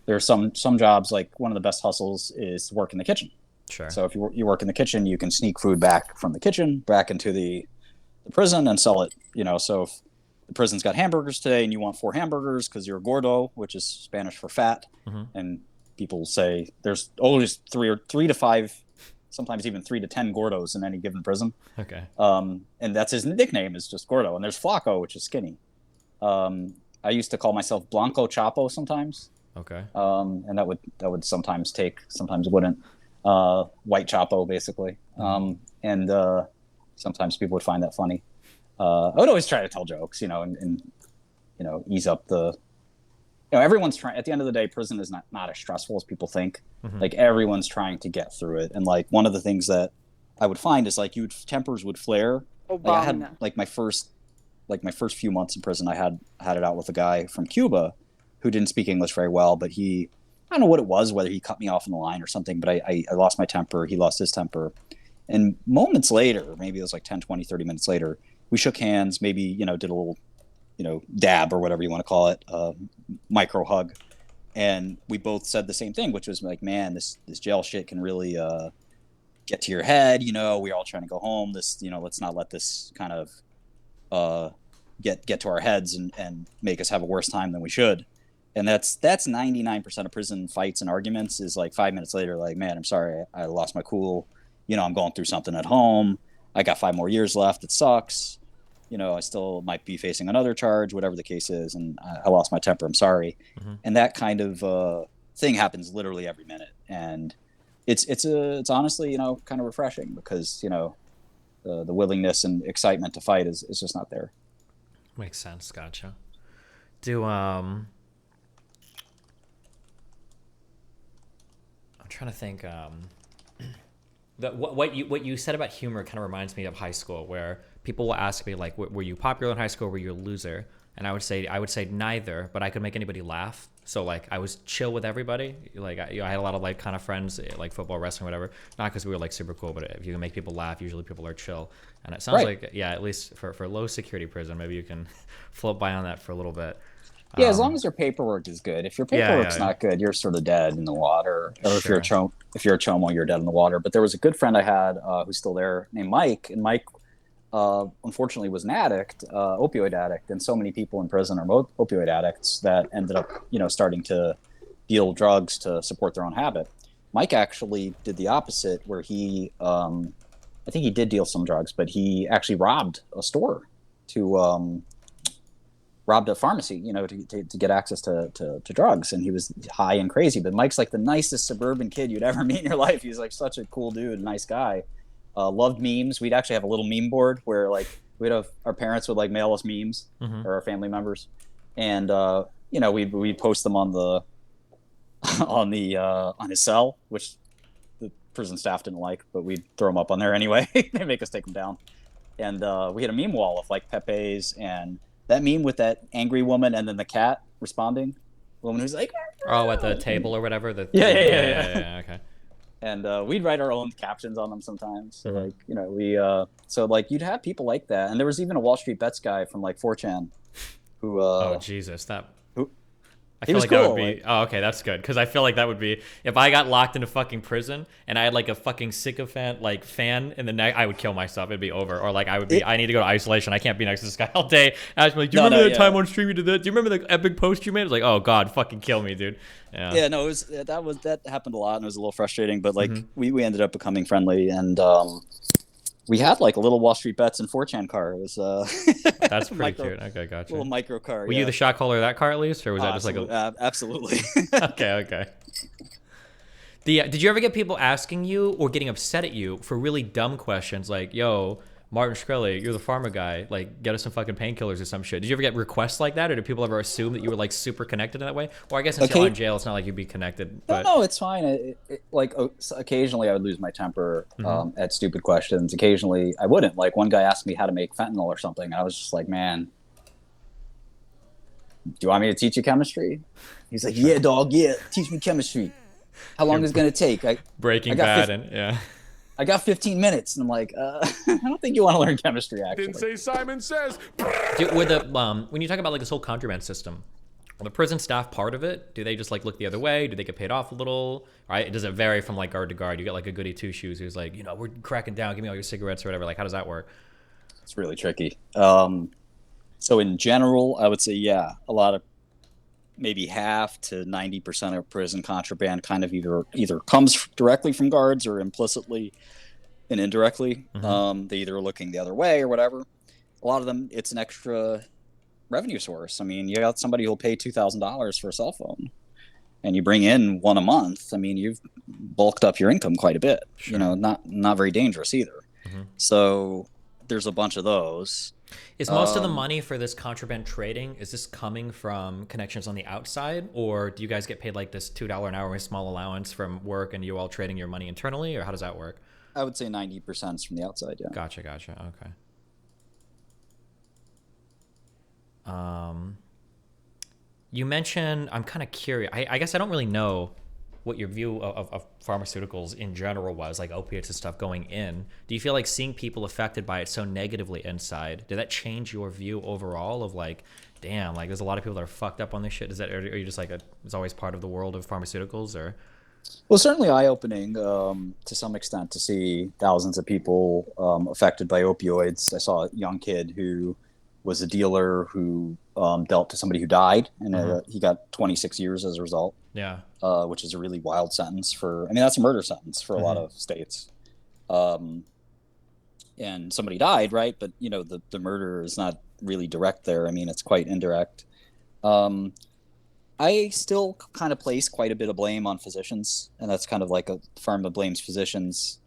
There are some jobs, like one of the best hustles is to work in the kitchen. Sure. So if you work in the kitchen, you can sneak food back from the kitchen back into the prison and sell it. You know, so if the prison's got hamburgers today and you want 4 hamburgers because you're a gordo, which is Spanish for fat, Mm-hmm. and people say there's always 3 to 5, sometimes even 3 to 10 gordos in any given prison. Okay. And that's his nickname, is just Gordo. And there's Flaco, which is skinny. I used to call myself Blanco Chapo sometimes. Okay. And that would sometimes take, sometimes wouldn't. White Chapo, basically. And sometimes people would find that funny. I would always try to tell jokes, you know, and you know, ease up the. You know, everyone's trying. At the end of the day, prison is not as stressful as people think. Mm-hmm. Like everyone's trying to get through it, and like one of the things that I would find is like tempers would flare. Like I had like my first few months in prison, I had it out with a guy from Cuba who didn't speak English very well, but I don't know what it was, whether he cut me off in the line or something, but I lost my temper. He lost his temper. And moments later, maybe it was like 10, 20, 30 minutes later, we shook hands, maybe, you know, did a little, you know, dab or whatever you want to call it, micro hug. And we both said the same thing, which was like, man, this jail shit can really get to your head. You know, we're all trying to go home. You know, let's not let this kind of get to our heads and make us have a worse time than we should. And that's 99% of prison fights and arguments is like 5 minutes later, like, man, I'm sorry, I lost my cool. You know, I'm going through something at home. I got 5 more years left. It sucks. You know, I still might be facing another charge, whatever the case is. And I lost my temper. I'm sorry. Mm-hmm. And that kind of thing happens literally every minute. And it's honestly, you know, kind of refreshing because, you know, the willingness and excitement to fight is just not there. Makes sense. Gotcha. I'm trying to think. What you said about humor kind of reminds me of high school, where people will ask me like, "Were you popular in high school? Or were you a loser?" And I would say neither, but I could make anybody laugh. So like I was chill with everybody. Like I had a lot of like kind of friends, like football, wrestling, whatever. Not because we were like super cool, but if you can make people laugh, usually people are chill. And it sounds like, yeah, at least for low security prison, maybe you can float by on that for a little bit. Yeah, as long as your paperwork is good. If your paperwork's not good, you're sort of dead in the water. Or if you're a chomo, you're dead in the water. But there was a good friend I had who's still there named Mike, and Mike unfortunately was an addict, opioid addict, and so many people in prison are opioid addicts that ended up, you know, starting to deal drugs to support their own habit. Mike actually did the opposite, where I think he did deal some drugs, but he actually robbed a store to robbed a pharmacy, to get access to drugs. And he was high and crazy. But Mike's like the nicest suburban kid you'd ever meet in your life. He's like such a cool dude, nice guy. Loved memes. We'd actually have a little meme board where like our parents would like mail us memes, or our family members, and we'd post them on the on his cell, which the prison staff didn't like, but we'd throw them up on there anyway. They make us take them down. And we had a meme wall of like Pepe's, and that meme with that angry woman and then the cat responding, the woman who's like, oh, at the table or whatever. Yeah. Okay. And we'd write our own captions on them sometimes. So like you'd have people like that. And there was even a Wall Street Bets guy from like 4chan who oh Jesus, I he feel was like cool, that would be okay, that's good, because I feel like that would be, if I got locked into fucking prison and I had like a fucking sycophant like fan in the neck, I would kill myself. It'd be over. Or like I need to go to isolation. I can't be next to this guy all day. I was like, do you remember that time on stream you did that? Do you remember the epic post you made? It's like, oh god, fucking kill me, dude. Yeah, no, that happened a lot, and it was a little frustrating, but like we ended up becoming friendly, and we had like a little Wall Street Bets and 4chan car. It was that's pretty cute. Okay, gotcha. Little micro car. Were you the shot caller of that car at least, or was that just like a absolutely? Okay. Did you ever get people asking you or getting upset at you for really dumb questions like, yo, Martin Shkreli, you're the pharma guy, like get us some fucking painkillers or some shit? Did you ever get requests like that, or did people ever assume that you were like super connected in that way? Or I guess since you're in jail, it's not like you'd be connected. But... No, it's fine. Like occasionally I would lose my temper at stupid questions. Occasionally I wouldn't. Like one guy asked me how to make fentanyl or something, and I was just like, man, do you want me to teach you chemistry? He's like, yeah, dog, yeah, teach me chemistry. How long is it gonna take? Breaking Bad, I got 15 minutes, and I'm like, I don't think you want to learn chemistry, actually. Didn't say Simon Says. Dude, when you talk about like this whole contraband system, the prison staff part of it, do they just like look the other way? Do they get paid off a little? Right? Does it vary from like guard to guard? You get like a goody two shoes who's like, we're cracking down, give me all your cigarettes or whatever. Like, how does that work? It's really tricky. So in general, I would say, yeah, a lot of, maybe half to 90% of prison contraband kind of either comes directly from guards or implicitly and indirectly. They either are looking the other way or whatever. A lot of them, it's an extra revenue source. I mean, you got somebody who'll pay $2,000 for a cell phone, and you bring in one a month. I mean, you've bulked up your income quite a bit. Sure. Not very dangerous either. So there's a bunch of those. Is most of the money for this contraband trading, is this coming from connections on the outside, or do you guys get paid like this $2 an hour small allowance from work and you all trading your money internally, or how does that work? I would say 90% is from the outside, yeah. Gotcha. Okay. You mentioned, I'm kind of curious, I guess I don't really know what your view of pharmaceuticals in general was, like opiates and stuff going in. Do you feel like seeing people affected by it so negatively inside, did that change your view overall of like, damn, like there's a lot of people that are fucked up on this shit? Or are you just like it's always part of the world of pharmaceuticals, or? Well, certainly eye-opening to some extent to see thousands of people affected by opioids. I saw a young kid who was a dealer who dealt to somebody who died, and he got 26 years as a result. Yeah. Which is a really wild sentence that's a murder sentence for a lot of states. And somebody died, right? But, the murder is not really direct there. I mean, it's quite indirect. I still kind of place quite a bit of blame on physicians, and that's kind of like a pharma blames physicians.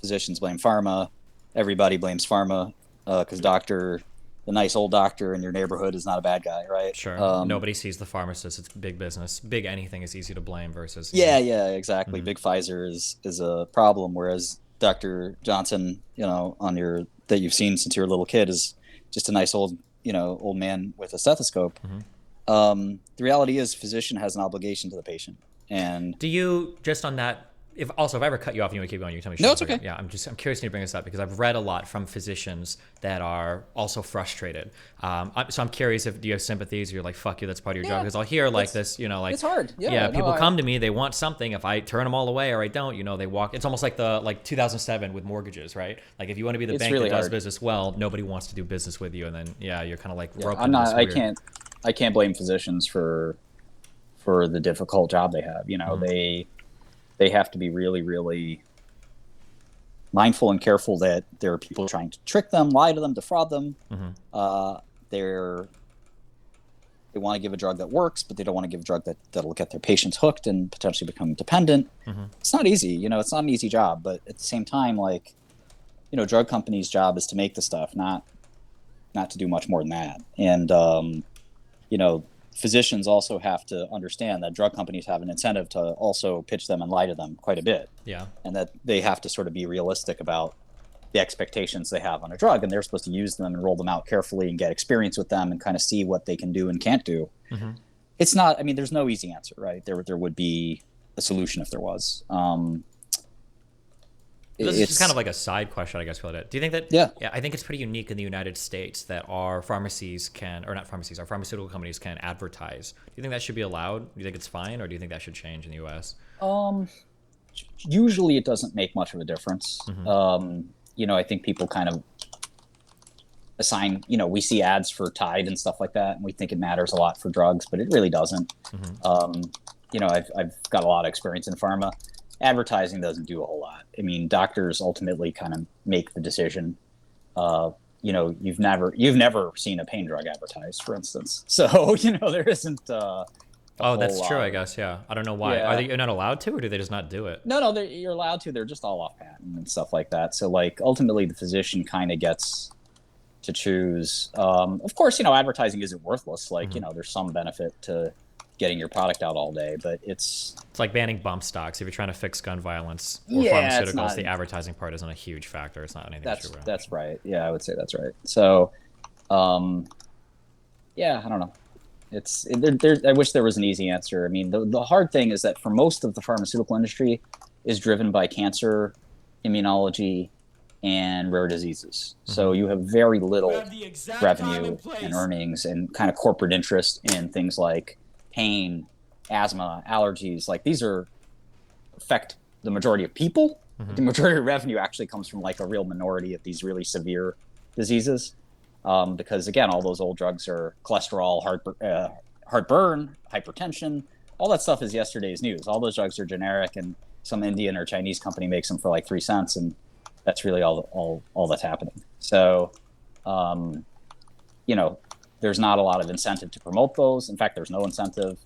Physicians blame pharma. Everybody blames pharma because the nice old doctor in your neighborhood is not a bad guy, right? Sure. Nobody sees the pharmacist. It's big business. Big anything is easy to blame versus... Yeah, exactly. Big Pfizer is a problem, whereas Dr. Johnson, that you've seen since you were a little kid is just a nice old man with a stethoscope. The reality is physician has an obligation to the patient. And do you, just on that, if I ever cut you off and you want to keep going, you tell me. No, it's okay. Yeah, I'm curious to bring this up because I've read a lot from physicians that are also frustrated. So I'm curious, do you have sympathies? Or you're like, fuck you, that's part of your job. Because I'll hear like this, like it's hard. People come to me, they want something. If I turn them all away or I don't, they walk. It's almost like 2007 with mortgages, right? Like if you want to be the bank that does business well, nobody wants to do business with you, and then you're kind of like roped into this weird... I can't blame physicians for the difficult job they have. they have to be really, really mindful and careful that there are people trying to trick them, lie to them, defraud them. They're they want to give a drug that works, but they don't want to give a drug that'll get their patients hooked and potentially become dependent. It's not easy, it's not an easy job, but at the same time, like, drug companies' job is to make the stuff, not to do much more than that. And, physicians also have to understand that drug companies have an incentive to also pitch them and lie to them quite a bit. Yeah. And that they have to sort of be realistic about the expectations they have on a drug, and they're supposed to use them and roll them out carefully and get experience with them and kind of see what they can do and can't do. It's not, there's no easy answer, right? There would be a solution if there was. This is kind of like a side question, I guess. Do you think that? Yeah, I think it's pretty unique in the United States that our pharmacies our pharmaceutical companies can advertise. Do you think that should be allowed? Do you think it's fine, or do you think that should change in the U.S.? Usually, it doesn't make much of a difference. I think people kind of assign. We see ads for Tide and stuff like that, and we think it matters a lot for drugs, but it really doesn't. I've got a lot of experience in pharma. Advertising doesn't do a whole lot. Doctors ultimately kind of make the decision. You've never seen a pain drug advertised, for instance. So, there isn't that's true, I guess. Yeah. I don't know why. Yeah. You're not allowed to, or do they just not do it? No, you're allowed to. They're just all off patent and stuff like that. So, like, ultimately the physician kind of gets to choose. Of course, advertising isn't worthless. Like, there's some benefit to getting your product out all day, but it's like banning bump stocks. If you're trying to fix gun violence or pharmaceuticals, the advertising part isn't a huge factor. It's not anything. That's right. Yeah, I would say that's right. So, I don't know. I wish there was an easy answer. The hard thing is that for most of the pharmaceutical industry is driven by cancer, immunology, and rare diseases. So you have very little revenue and earnings and kind of corporate interest in things like pain, asthma, allergies. Like, these affect the majority of people. The majority of revenue actually comes from like a real minority of these really severe diseases. Because again, all those old drugs are cholesterol, heartburn, hypertension. All that stuff is yesterday's news. All those drugs are generic, and some Indian or Chinese company makes them for like 3 cents, and that's really all that's happening. So, there's not a lot of incentive to promote those. In fact, there's no incentive.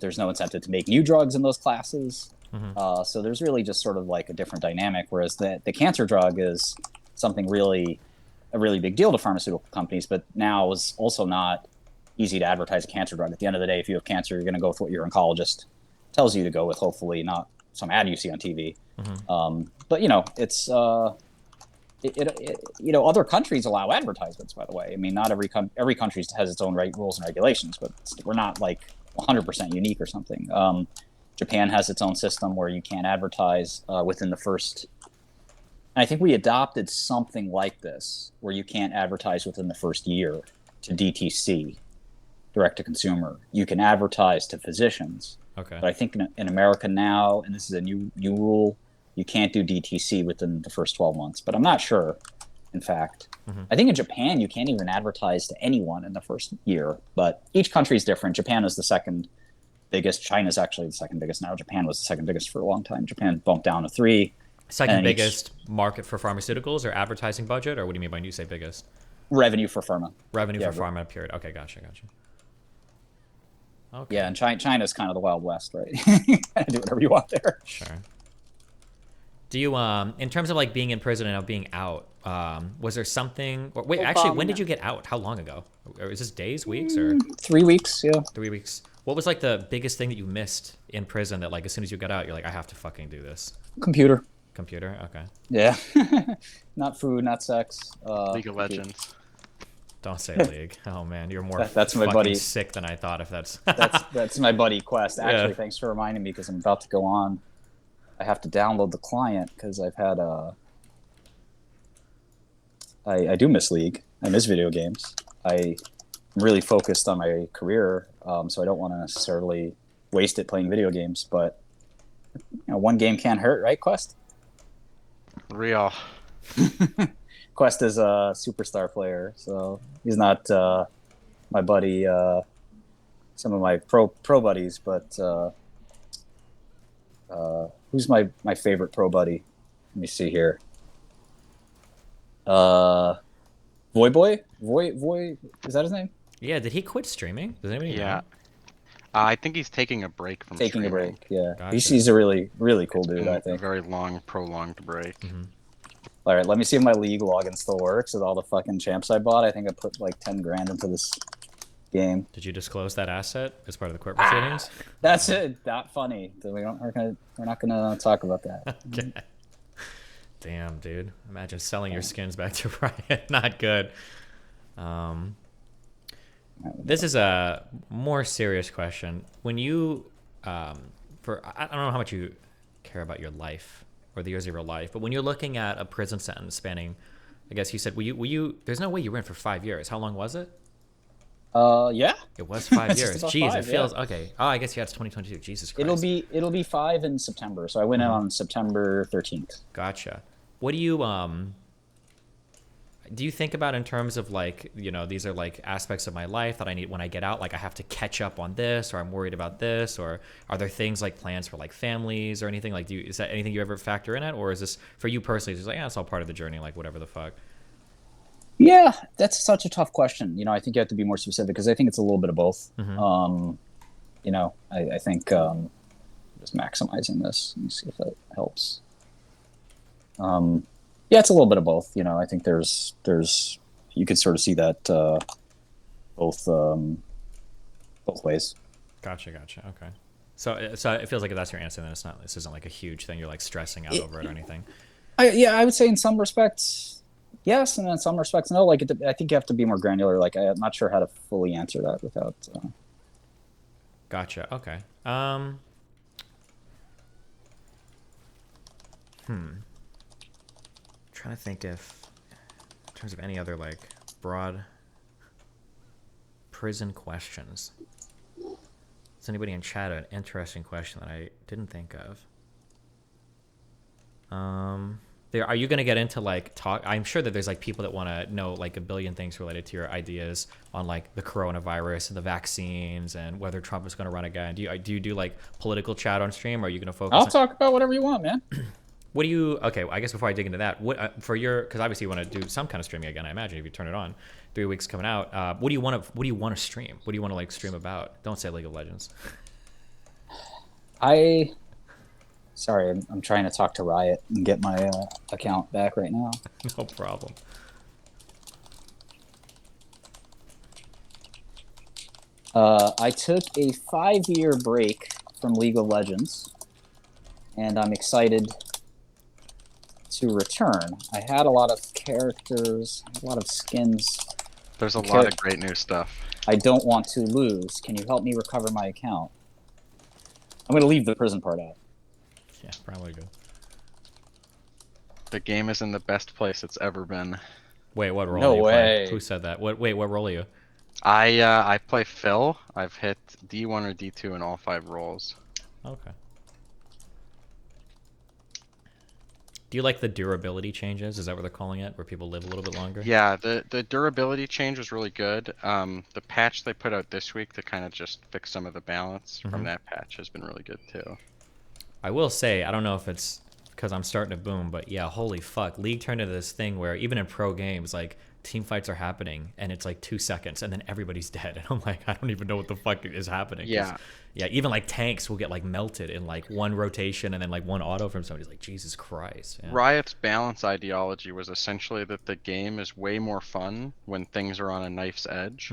There's no incentive to make new drugs in those classes. So there's really just sort of like a different dynamic. Whereas the cancer drug is something a really big deal to pharmaceutical companies, but now is also not easy to advertise a cancer drug. At the end of the day, if you have cancer, you're going to go with what your oncologist tells you to go with, hopefully not some ad you see on TV. But it's other countries allow advertisements, by the way. Not every country has its own rules and regulations, but we're not like 100% unique or something. Japan has its own system where you can't advertise within the first. And I think we adopted something like this, where you can't advertise within the first year to DTC, direct to consumer. You can advertise to physicians. Okay. But I think in America now, and this is a new rule, you can't do DTC within the first 12 months. But I'm not sure, in fact. I think in Japan, you can't even advertise to anyone in the first year. But each country is different. Japan is the second biggest. China's actually the second biggest now. Japan was the second biggest for a long time. Japan bumped down to 3. Second biggest market for pharmaceuticals, or advertising budget, or what do you mean when you say biggest? Revenue for pharma. Revenue for pharma, period. Okay, gotcha. Okay. Yeah, and China's kind of the Wild West, right? Do whatever you want there. Sure. Do you, in terms of like being in prison and now being out, was there something? Or, wait, actually, when did you get out? How long ago? Or is this days, weeks, or 3 weeks? Yeah, 3 weeks. What was like the biggest thing that you missed in prison that like as soon as you got out, you're like, I have to fucking do this? Computer. Okay. Yeah. Not food, not sex. League of Legends. Don't say League. Oh man, you're more that's my buddy. Sick than I thought. If that's that's my buddy Quest. Actually, Thanks for reminding me, because I'm about to go on. I have to download the client because I've had I do miss League. I miss video games. I'm really focused on my career, so I don't want to necessarily waste it playing video games. But one game can't hurt, right, Quest? Real. Quest is a superstar player, so he's not my buddy. Some of my pro buddies, but Who's my favorite pro buddy? Let me see here. Voy, is that his name? Yeah, did he quit streaming? Does anybody Yeah. know? I think he's taking a break from Taking a streaming. break. Yeah, Gotcha. he's a really cool It's dude. been I a think. very long, prolonged break. All right, let me see if my league login still works with all the fucking champs I bought. I think I put like 10 grand into this game. Did you disclose that asset as part of the court proceedings? That's it. Not funny. We're not gonna talk about that. Okay. Damn, dude. Imagine selling your skins back to Riot. Not good. This is a more serious question. When you, I don't know how much you care about your life or the years of your life, but when you're looking at a prison sentence spanning, I guess you said, there's no way you were in for 5 years. How long was it? Yeah. It was 5 It's years. just about Jeez, 5, it feels, okay. Oh, I guess you had 2022. Jesus Christ. It'll be 5 in September. So I went in on September 13th. Gotcha. What do you think about in terms of like, these are like aspects of my life that I need when I get out, like I have to catch up on this, or I'm worried about this, or are there things like plans for like families or anything? Like, is that anything you ever factor in it? Or is this for you personally, it's just like, yeah, it's all part of the journey, like whatever the fuck? Yeah, that's such a tough question. I think you have to be more specific because I think it's a little bit of both. I think just maximizing this. Let me see if that helps. Yeah, it's a little bit of both. I think there's you could sort of see that both ways. Gotcha. Okay. So it feels like if that's your answer, then this isn't like a huge thing. You're like stressing out over it or anything. I would say in some respects, yes, and in some respects, no. Like, I think you have to be more granular. Like, I'm not sure how to fully answer that without. Gotcha. Okay. Trying to think if, in terms of any other like broad prison questions. Does anybody in chat an interesting question that I didn't think of? Are you going to get into like talk? I'm sure that there's like people that want to know like a billion things related to your ideas on like the coronavirus and the vaccines and whether Trump is going to run again. Do you do like political chat on stream, or are you going to focus? I'll talk about whatever you want, man. What do you? Okay, well, I guess before I dig into that, what for your? Because obviously you want to do some kind of streaming again. I imagine if you turn it on, 3 weeks coming out. What do you want to stream? What do you want to like stream about? Don't say League of Legends. Sorry, I'm trying to talk to Riot and get my account back right now. No problem. I took a 5-year break from League of Legends, and I'm excited to return. I had a lot of characters, a lot of skins. There's a lot of great new stuff. I don't want to lose. Can you help me recover my account? I'm going to leave the prison part out. Yeah, probably good. The game is in the best place it's ever been. Wait, what role? No do you way. play? Who said that? What role are you? I play Phil. I've hit D1 or D2 in all 5 roles. Okay. Do you like the durability changes? Is that what they're calling it? Where people live a little bit longer? Yeah, the durability change was really good. The patch they put out this week to kind of just fix some of the balance from that patch has been really good too. I will say, I don't know if it's because I'm starting to boom, but yeah, holy fuck. League turned into this thing where even in pro games, like team fights are happening and it's like 2 seconds and then everybody's dead. And I'm like, I don't even know what the fuck is happening. Yeah. Yeah, even like tanks will get like melted in like one rotation and then like one auto from somebody's like, Jesus Christ. Yeah. Riot's balance ideology was essentially that the game is way more fun when things are on a knife's edge.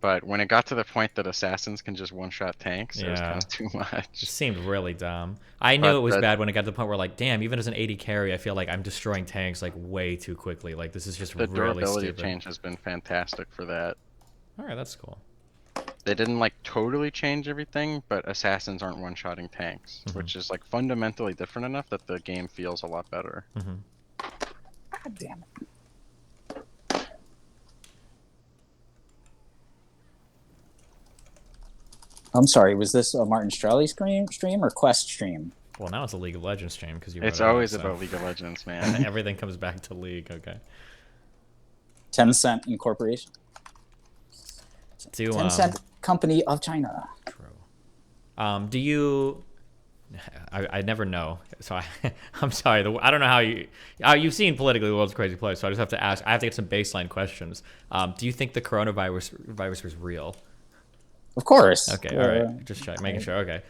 But when it got to the point that assassins can just one-shot tanks, it was kind of too much. It seemed really dumb. I knew it was bad when it got to the point where like, damn, even as an 80 carry, I feel like I'm destroying tanks like way too quickly. Like this is just really stupid. The durability change has been fantastic for that. All right, that's cool. They didn't like totally change everything, but assassins aren't one-shotting tanks, which is like fundamentally different enough that the game feels a lot better. God damn it. I'm sorry, was this a Martin Shkreli stream or Quest stream? Well, now it's a League of Legends stream because you. It's always about League of Legends, man. Everything comes back to League. Okay. Tencent Incorporation. Tencent Company of China. True. Do you? I never know. So I'm sorry. I don't know how you've seen politically the world's a crazy place. So I just have to ask. I have to get some baseline questions. Do you think the coronavirus was real? Of course. Okay. All right. Just making sure. Okay.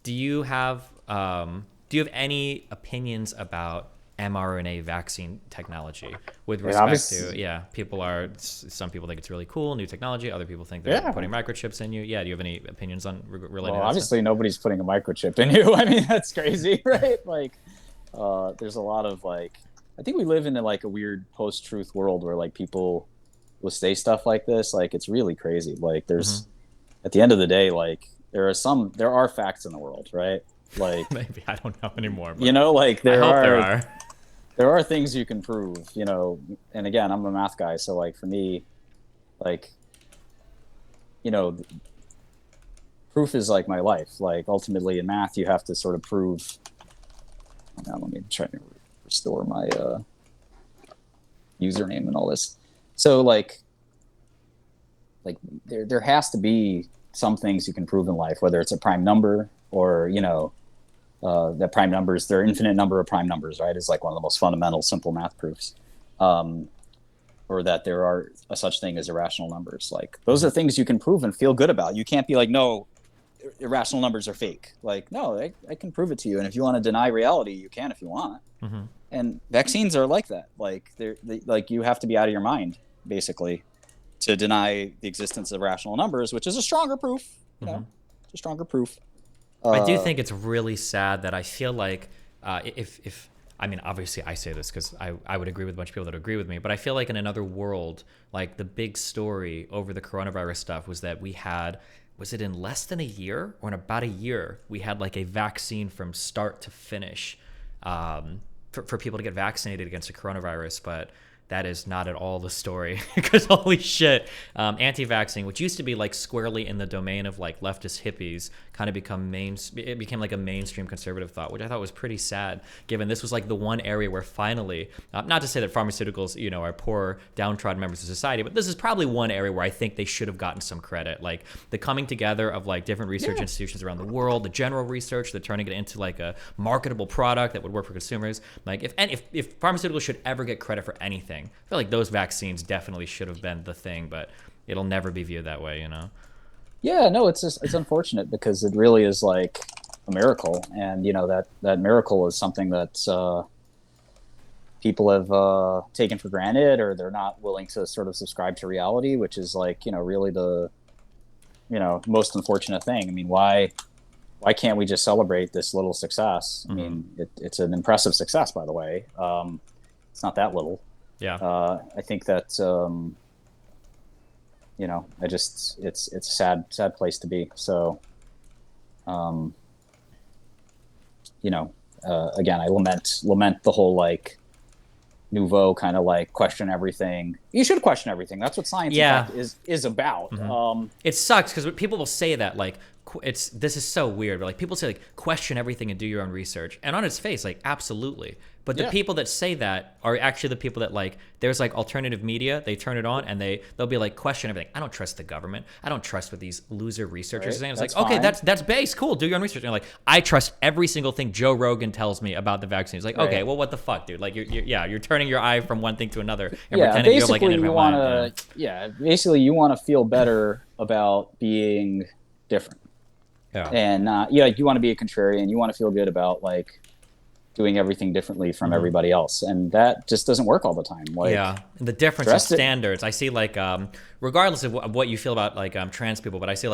Do you have any opinions about mRNA vaccine technology with respect to some people think it's really cool, new technology, other people think they're putting microchips in you. Do you have any opinions on related to that obviously stuff? Nobody's putting a microchip in you. I mean, that's crazy, right? Like there's a lot of I think we live in a weird post-truth world where people will say stuff like this. It's really crazy. There's at the end of the day, there are facts in the world, right? Maybe I don't know anymore, but there are things you can prove, and again, I'm a math guy. So for me, proof is my life. Ultimately in math, you have to sort of prove. Now let me try to restore my username and all this. So there has to be some things you can prove in life, whether it's a prime number or, that prime numbers, there are infinite number of prime numbers, right? Is one of the most fundamental, simple math proofs. Or that there are a such thing as irrational numbers. Those are things you can prove and feel good about. You can't be no, irrational numbers are fake. No, I can prove it to you. And if you want to deny reality, you can if you want. Mm-hmm. And vaccines are like that. You have to be out of your mind, basically, to deny the existence of rational numbers, which is a stronger proof. It's a stronger proof. I do think it's really sad that I feel if I mean, obviously I say this because I would agree with a bunch of people that agree with me, but I feel in another world, the big story over the coronavirus stuff was that was it in less than a year or in about a year, we had a vaccine from start to finish for people to get vaccinated against the coronavirus, but that is not at all the story because holy shit, anti-vaxxing, which used to be squarely in the domain of leftist hippies, kind of it became a mainstream conservative thought, which I thought was pretty sad, given this was the one area where finally, not to say that pharmaceuticals, are poor, downtrodden members of society, but this is probably one area where I think they should have gotten some credit. The coming together of different research institutions around the world, the general research, the turning it into a marketable product that would work for consumers. If pharmaceuticals should ever get credit for anything, I feel those vaccines definitely should have been the thing, but it'll never be viewed that way, Yeah, no, it's unfortunate because it really is a miracle, and that miracle is something that people have taken for granted, or they're not willing to sort of subscribe to reality, which is really the most unfortunate thing. I mean, why can't we just celebrate this little success? I mean, it's an impressive success, by the way. It's not that little. Yeah. I think that it's a sad place to be. So, again, I lament the whole nouveau kind of question everything. You should question everything. That's what science in fact, is about. Mm-hmm. It sucks because people will say that this is so weird, but people say question everything and do your own research, and on its face absolutely, but the people that say that are actually the people that there's alternative media, they turn it on and they'll be question everything. I don't trust the government, I don't trust what these loser researchers are saying. It's okay, that's base, cool, do your own research. And you're I trust every single thing Joe Rogan tells me about the vaccine. It's okay, well, what the fuck, dude? You're turning your eye from one thing to another and pretending you have an infinite mind. Basically you want to feel better about being different. And you want to be a contrarian. You want to feel good about doing everything differently from everybody else, and that just doesn't work all the time. And the difference in standards. I see regardless of what you feel about trans people, but I see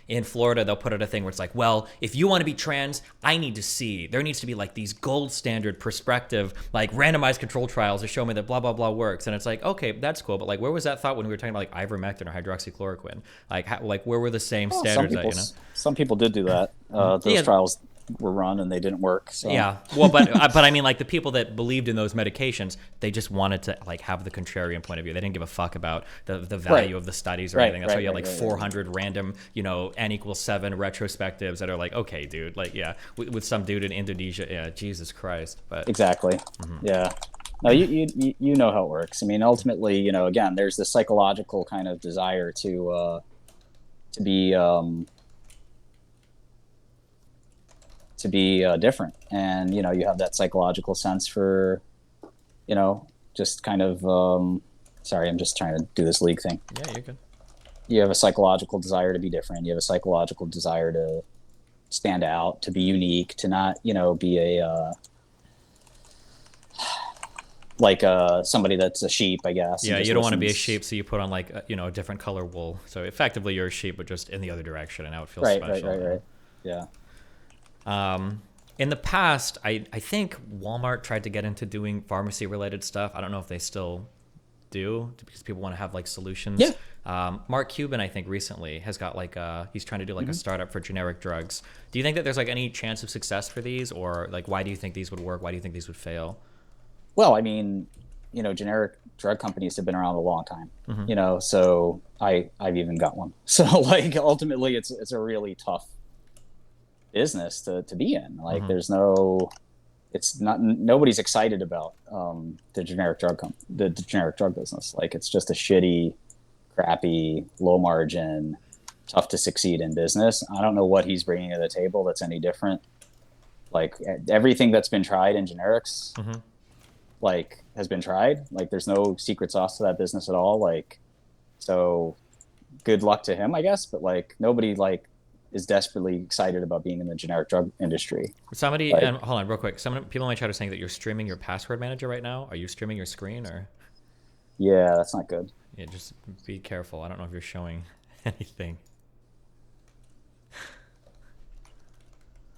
in Florida they'll put out a thing where it's well, if you want to be trans, there needs to be these gold standard prospective randomized control trials to show me that blah blah blah works, and it's okay, that's cool, but where was that thought when we were talking about ivermectin or hydroxychloroquine? Where were the same standards? Some people did do that. Those trials were run and they didn't work. So. Yeah, well, but I mean, the people that believed in those medications, they just wanted to have the contrarian point of view. They didn't give a fuck about the value of the studies or anything. That's why you had 400 random, n = 7 retrospectives that are okay, dude, with some dude in Indonesia. Yeah, Jesus Christ. But exactly. Yeah. No, you know how it works. I mean, ultimately, again, there's this psychological kind of desire to be to be different. And, you know, you have that psychological sense for, you know, just kind of, sorry, I'm just trying to do this league thing. Yeah, you're good. You have a psychological desire to be different. You have a psychological desire to stand out, to be unique, to not, you know, be a, like somebody that's a sheep, I guess. Yeah, you don't want to be a sheep, so you put on like you know, a different color wool. So effectively, you're a sheep, but just in the other direction, and now it feels special. Right. Yeah. In the past, I think Walmart tried to get into doing pharmacy related stuff. I don't know if they still do because people want to have like solutions. Yeah. Mark Cuban, I think recently has got like he's trying to do like a startup for generic drugs. Do you think that there's like any chance of success for these, or like why do you think these would work? Why do you think these would fail? Well, I mean, you know, generic drug companies have been around a long time, you know, so I've even got one. So like ultimately it's a really tough business to be in. Like there's nobody's excited about the generic drug business. Like it's just a shitty, crappy, low margin, tough to succeed in business. I don't know what he's bringing to the table that's any different. Like everything that's been tried in generics, like has been tried. Like there's no secret sauce to that business at all. Like, so good luck to him, I guess. But like nobody like is desperately excited about being in the generic drug industry. Somebody, like, and hold on real quick. Some people in my chat are saying that you're streaming your password manager right now. Are you streaming your screen or? Yeah, that's not good. Yeah, just be careful. I don't know if you're showing anything.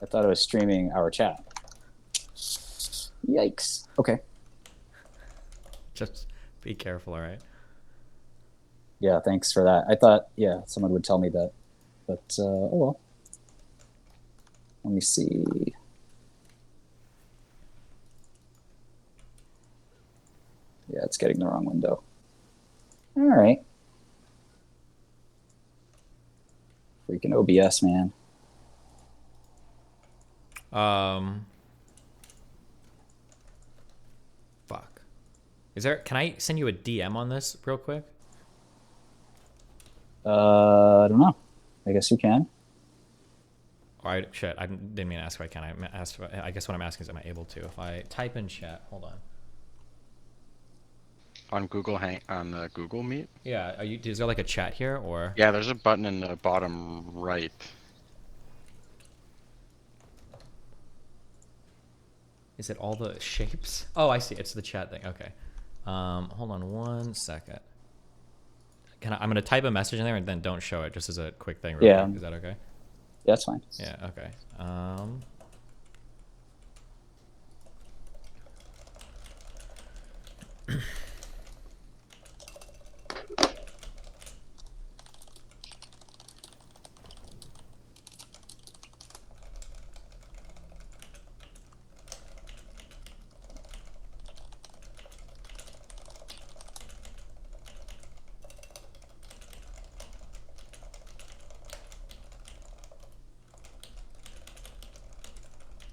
I thought I was streaming our chat. Yikes. Okay. Just be careful, all right? Yeah, thanks for that. I thought, yeah, someone would tell me that. But, oh well. Let me see. Yeah, it's getting the wrong window. All right. Freaking OBS, man. Fuck. Is there? Can I send you a DM on this real quick? I don't know. I guess you can. I didn't mean to ask if I can. I guess what I'm asking is, am I able to? If I type in chat, hold on. On on the Google Meet? Yeah, is there like a chat here or? Yeah, there's a button in the bottom right. Is it all the shapes? Oh, I see. It's the chat thing. Okay. Hold on one second. I'm gonna type a message in there and then don't show it, just as a quick thing. Real quick. Is that okay? Yeah, that's fine. Yeah. Okay.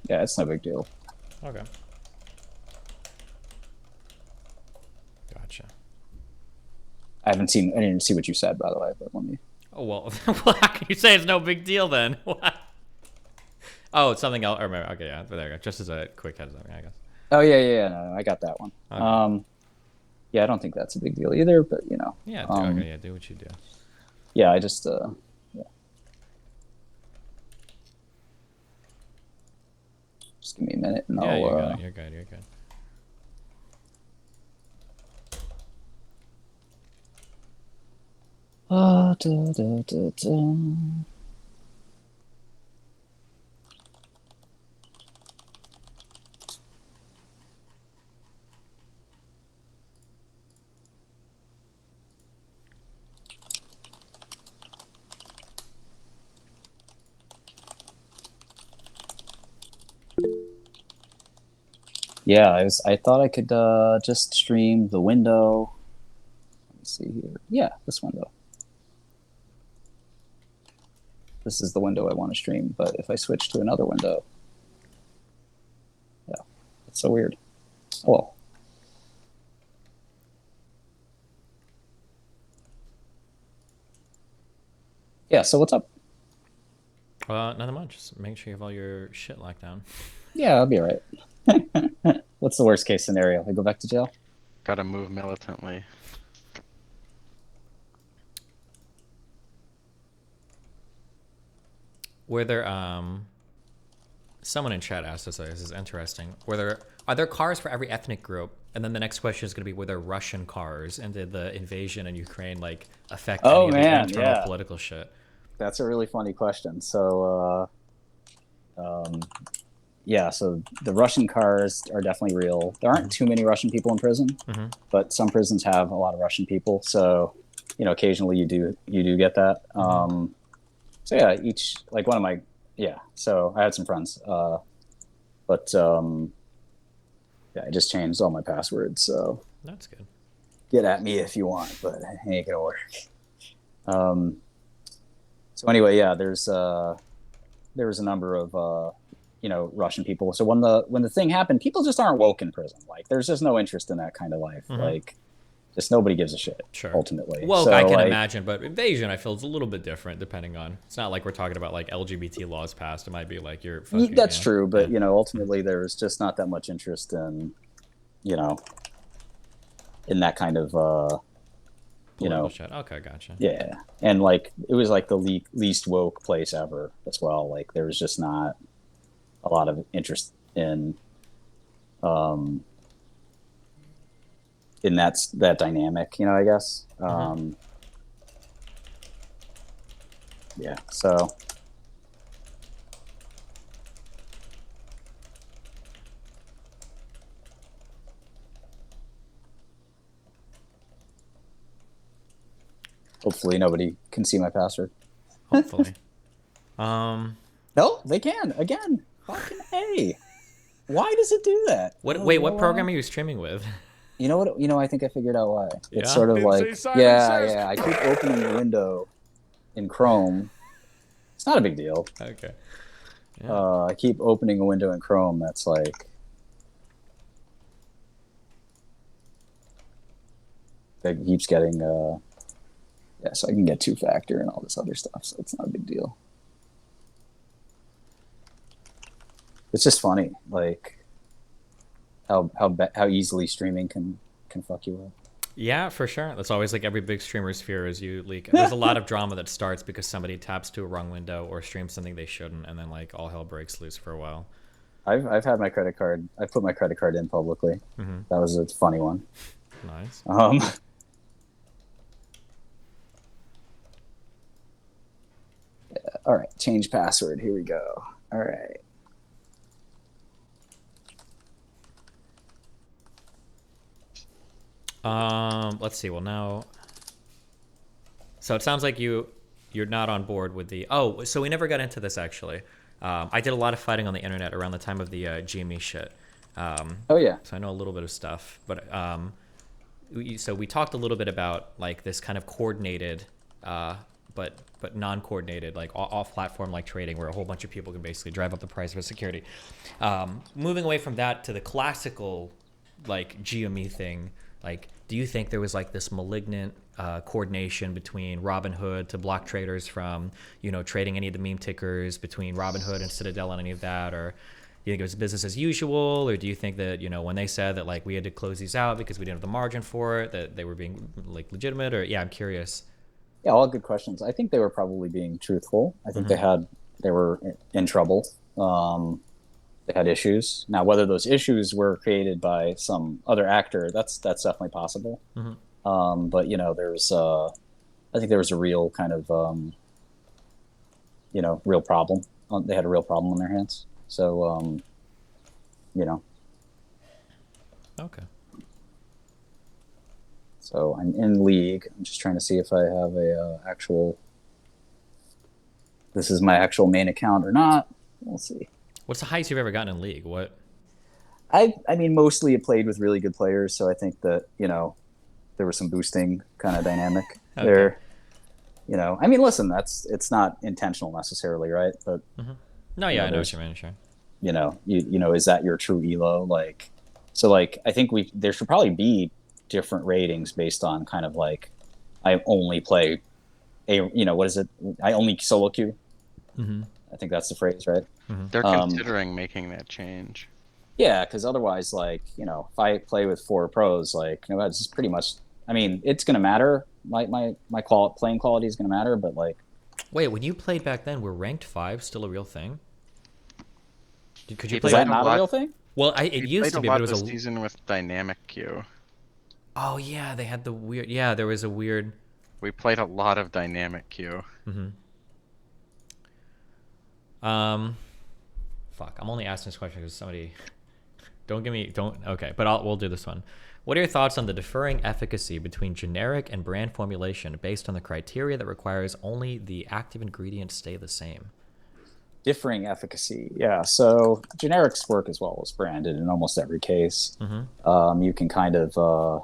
Yeah, it's no big deal. Okay. Gotcha. I didn't see what you said, by the way, but let me. Oh well, well, how can you say it's no big deal then? What? Oh, it's something else. Or maybe, okay, yeah, but there you go. Just as a quick heads up, I guess. Oh yeah, no, I got that one. Okay. Yeah, I don't think that's a big deal either, but you know. Yeah. Okay. Yeah. Do what you do. Yeah, I just yeah. Just give me a minute, and Yeah, I'll. You're good. You're good. Yeah, I thought I could just stream the window. Let me see here. Yeah, this window. This is the window I want to stream, but if I switch to another window, yeah, it's so weird. Oh, well. Yeah, so what's up? Nothing much. Just make sure you have all your shit locked down. Yeah, I'll be all right. What's the worst case scenario? I go back to jail? Gotta move militantly. Were there someone in chat asked us, this is interesting. Are there cars for every ethnic group? And then the next question is going to be, were there Russian cars? And did the invasion in Ukraine like affect any of the internal political shit? That's a really funny question. So, yeah, so the Russian cars are definitely real. There aren't too many Russian people in prison, but some prisons have a lot of Russian people. So, you know, occasionally you do get that. So yeah, so I had some friends, but yeah, I just changed all my passwords. So that's good. Get at me if you want, but it ain't gonna work. So anyway, yeah, there was a number of Russian people. So when the thing happened, people just aren't woke in prison. Like there's just no interest in that kind of life. Like just nobody gives a shit. Sure. Ultimately, woke, so, I can imagine, but invasion I feel is a little bit different depending on. It's not like we're talking about like LGBT laws passed. It might be like you're fucking, that's true, but ultimately there's just not that much interest in in that kind of shit. Okay, gotcha. Yeah, and like it was like the least woke place ever as well. Like there was just not a lot of interest in that dynamic, I guess. Yeah, so hopefully nobody can see my password. Hopefully. No, they can. Again. Fucking A. Why does it do that? What program are you streaming with? You know what? I think I figured out why. It's sort of like, I keep opening the window in Chrome. It's not a big deal. Okay. Yeah. I keep opening a window in Chrome that's like, that keeps getting, so I can get two-factor and all this other stuff, so it's not a big deal. It's just funny, like how easily streaming can fuck you up. Yeah, for sure. That's always like every big streamer's fear is you leak. There's a lot of drama that starts because somebody taps to a wrong window or streams something they shouldn't, and then like all hell breaks loose for a while. I've had my credit card. I put my credit card in publicly. That was a funny one. Nice. All right, change password. Here we go. All right. Let's see. Well, now, so it sounds like you're not on board with the. Oh, so we never got into this actually. I did a lot of fighting on the internet around the time of the GME shit. Oh yeah. So I know a little bit of stuff, but so we talked a little bit about like this kind of coordinated, but non-coordinated, like off-platform like trading, where a whole bunch of people can basically drive up the price of a security. Moving away from that to the classical, like GME thing. Like, do you think there was like this malignant coordination between Robinhood to block traders from, trading any of the meme tickers, between Robinhood and Citadel and any of that? Or do you think it was business as usual? Or do you think that, when they said that like we had to close these out because we didn't have the margin for it, that they were being like legitimate? Or I'm curious. Yeah, all good questions. I think they were probably being truthful. I think they were in trouble. They had issues. Now, whether those issues were created by some other actor, that's definitely possible. But there's, I think there was a real kind of, real problem. They had a real problem on their hands. So, Okay. So I'm in League. I'm just trying to see if I have a actual. This is my actual main account or not. We'll see. What's the highest you've ever gotten in League? What? I mean, mostly it played with really good players, so I think that there was some boosting kind of dynamic there. I mean, listen, it's not intentional necessarily, right? But no, yeah, I know what you mean. Sure. Is that your true elo? Like, so like I think there should probably be different ratings based on kind of like I only play what is it? I only solo queue. I think that's the phrase, right? They're considering making that change. Yeah, because otherwise, like, if I play with 4 pros, like, it's pretty much. I mean, it's gonna matter. My playing quality is gonna matter, but like. Wait, when you played back then, were ranked 5 still a real thing? Could you We play? Is that played not a real thing? Well, it We used played to a be, but lot it was this a. season with dynamic queue. Oh yeah, they had the weird. Yeah, there was a weird. We played a lot of dynamic queue. Fuck. I'm only asking this question because somebody. Don't give me. Don't. Okay, but we'll do this one. What are your thoughts on the differing efficacy between generic and brand formulation based on the criteria that requires only the active ingredients stay the same? Differing efficacy, yeah. So generics work as well as branded in almost every case. You can kind of